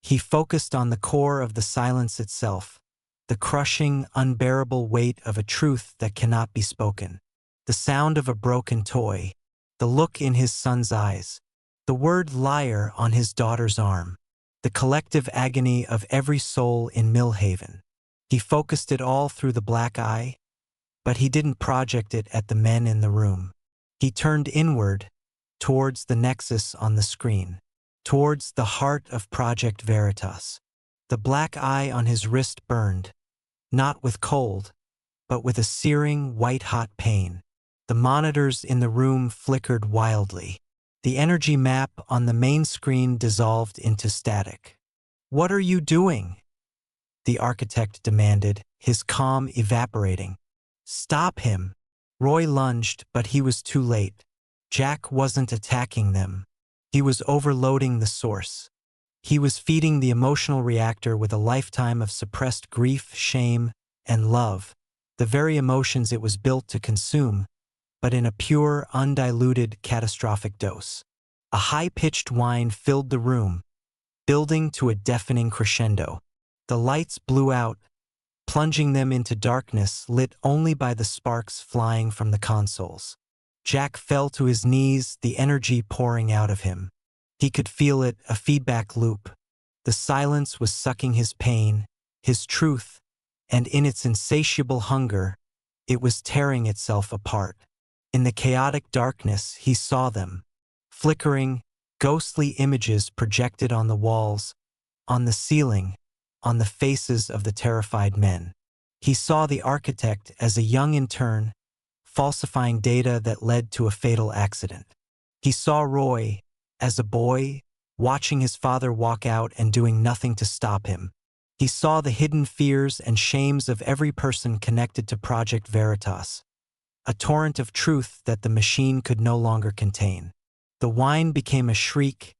He focused on the core of the silence itself, the crushing, unbearable weight of a truth that cannot be spoken. The sound of a broken toy, the look in his son's eyes, the word liar on his daughter's arm, the collective agony of every soul in Millhaven. He focused it all through the black eye, but he didn't project it at the men in the room. He turned inward, towards the nexus on the screen, towards the heart of Project Veritas. The black eye on his wrist burned, not with cold, but with a searing, white-hot pain. The monitors in the room flickered wildly. The energy map on the main screen dissolved into static. "What are you doing?" the architect demanded, his calm evaporating. "Stop him." Roy lunged, but he was too late. Jack wasn't attacking them. He was overloading the source. He was feeding the emotional reactor with a lifetime of suppressed grief, shame, and love, the very emotions it was built to consume, but in a pure, undiluted, catastrophic dose. A high-pitched whine filled the room, building to a deafening crescendo. The lights blew out, plunging them into darkness lit only by the sparks flying from the consoles. Jack fell to his knees, the energy pouring out of him. He could feel it, a feedback loop. The silence was sucking his pain, his truth, and in its insatiable hunger, it was tearing itself apart. In the chaotic darkness, he saw them, flickering, ghostly images projected on the walls, on the ceiling, on the faces of the terrified men. He saw the architect as a young intern, falsifying data that led to a fatal accident. He saw Roy, as a boy, watching his father walk out and doing nothing to stop him. He saw the hidden fears and shames of every person connected to Project Veritas, a torrent of truth that the machine could no longer contain. The whine became a shriek,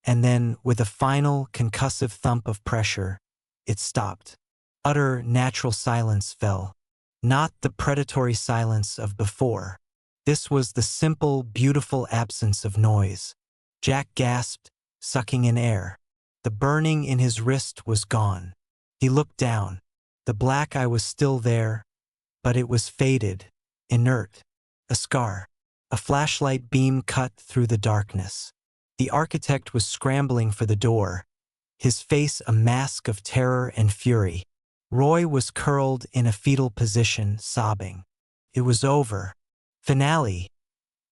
and then, with a final, concussive thump of pressure, it stopped. Utter, natural silence fell. Not the predatory silence of before. This was the simple, beautiful absence of noise. Jack gasped, sucking in air. The burning in his wrist was gone. He looked down. The black eye was still there, but it was faded, inert, a scar. A flashlight beam cut through the darkness. The architect was scrambling for the door, his face a mask of terror and fury. Roy was curled in a fetal position, sobbing. It was over. Finale.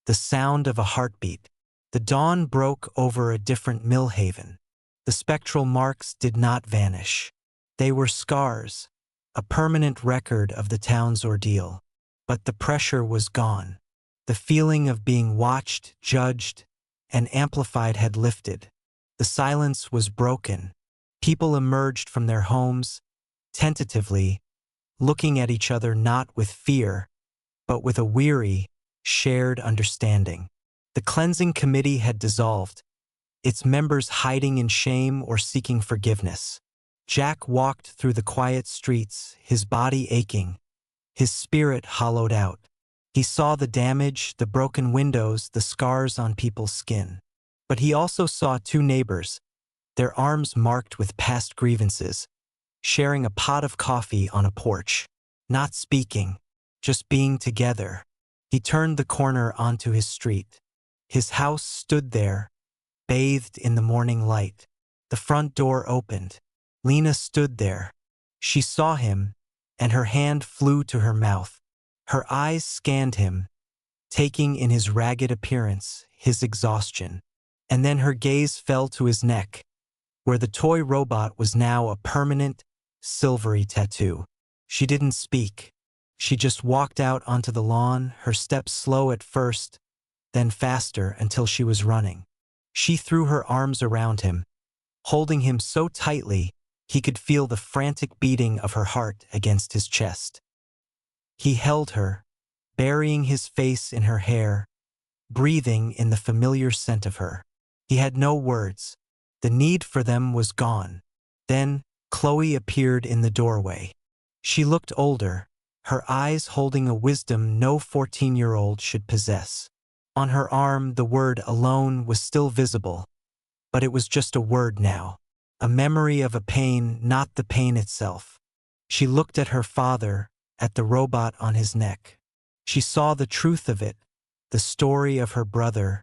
The sound of a heartbeat. The dawn broke over a different Millhaven. The spectral marks did not vanish. They were scars, a permanent record of the town's ordeal. But the pressure was gone. The feeling of being watched, judged, and amplified had lifted. The silence was broken. People emerged from their homes, tentatively, looking at each other not with fear, but with a weary, shared understanding. The cleansing committee had dissolved, its members hiding in shame or seeking forgiveness. Jack walked through the quiet streets, his body aching, his spirit hollowed out. He saw the damage, the broken windows, the scars on people's skin. But he also saw two neighbors, their arms marked with past grievances, sharing a pot of coffee on a porch, not speaking, just being together. He turned the corner onto his street. His house stood there, bathed in the morning light. The front door opened. Lena stood there. She saw him, and her hand flew to her mouth. Her eyes scanned him, taking in his ragged appearance, his exhaustion. And then her gaze fell to his neck, where the toy robot was now a permanent, silvery tattoo. She didn't speak. She just walked out onto the lawn, her steps slow at first, then faster until she was running. She threw her arms around him, holding him so tightly he could feel the frantic beating of her heart against his chest. He held her, burying his face in her hair, breathing in the familiar scent of her. He had no words. The need for them was gone. Then Chloe appeared in the doorway. She looked older, her eyes holding a wisdom no 14-year-old should possess. On her arm, the word alone was still visible, but it was just a word now, a memory of a pain, not the pain itself. She looked at her father, at the robot on his neck. She saw the truth of it, the story of her brother,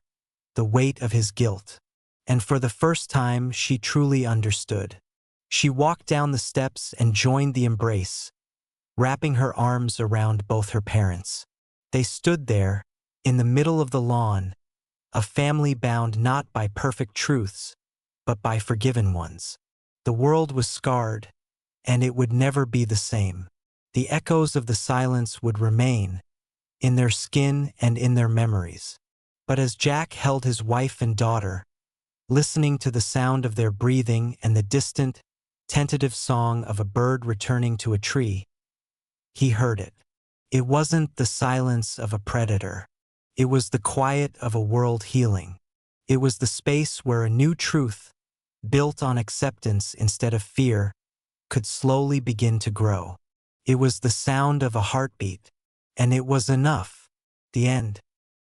the weight of his guilt. And for the first time, she truly understood. She walked down the steps and joined the embrace, wrapping her arms around both her parents. They stood there, in the middle of the lawn, a family bound not by perfect truths, but by forgiven ones. The world was scarred, and it would never be the same. The echoes of the silence would remain, in their skin and in their memories. But as Jack held his wife and daughter, listening to the sound of their breathing and the distant, tentative song of a bird returning to a tree, he heard it. It wasn't the silence of a predator. It was the quiet of a world healing. It was the space where a new truth, built on acceptance instead of fear, could slowly begin to grow. It was the sound of a heartbeat, and it was enough. The end.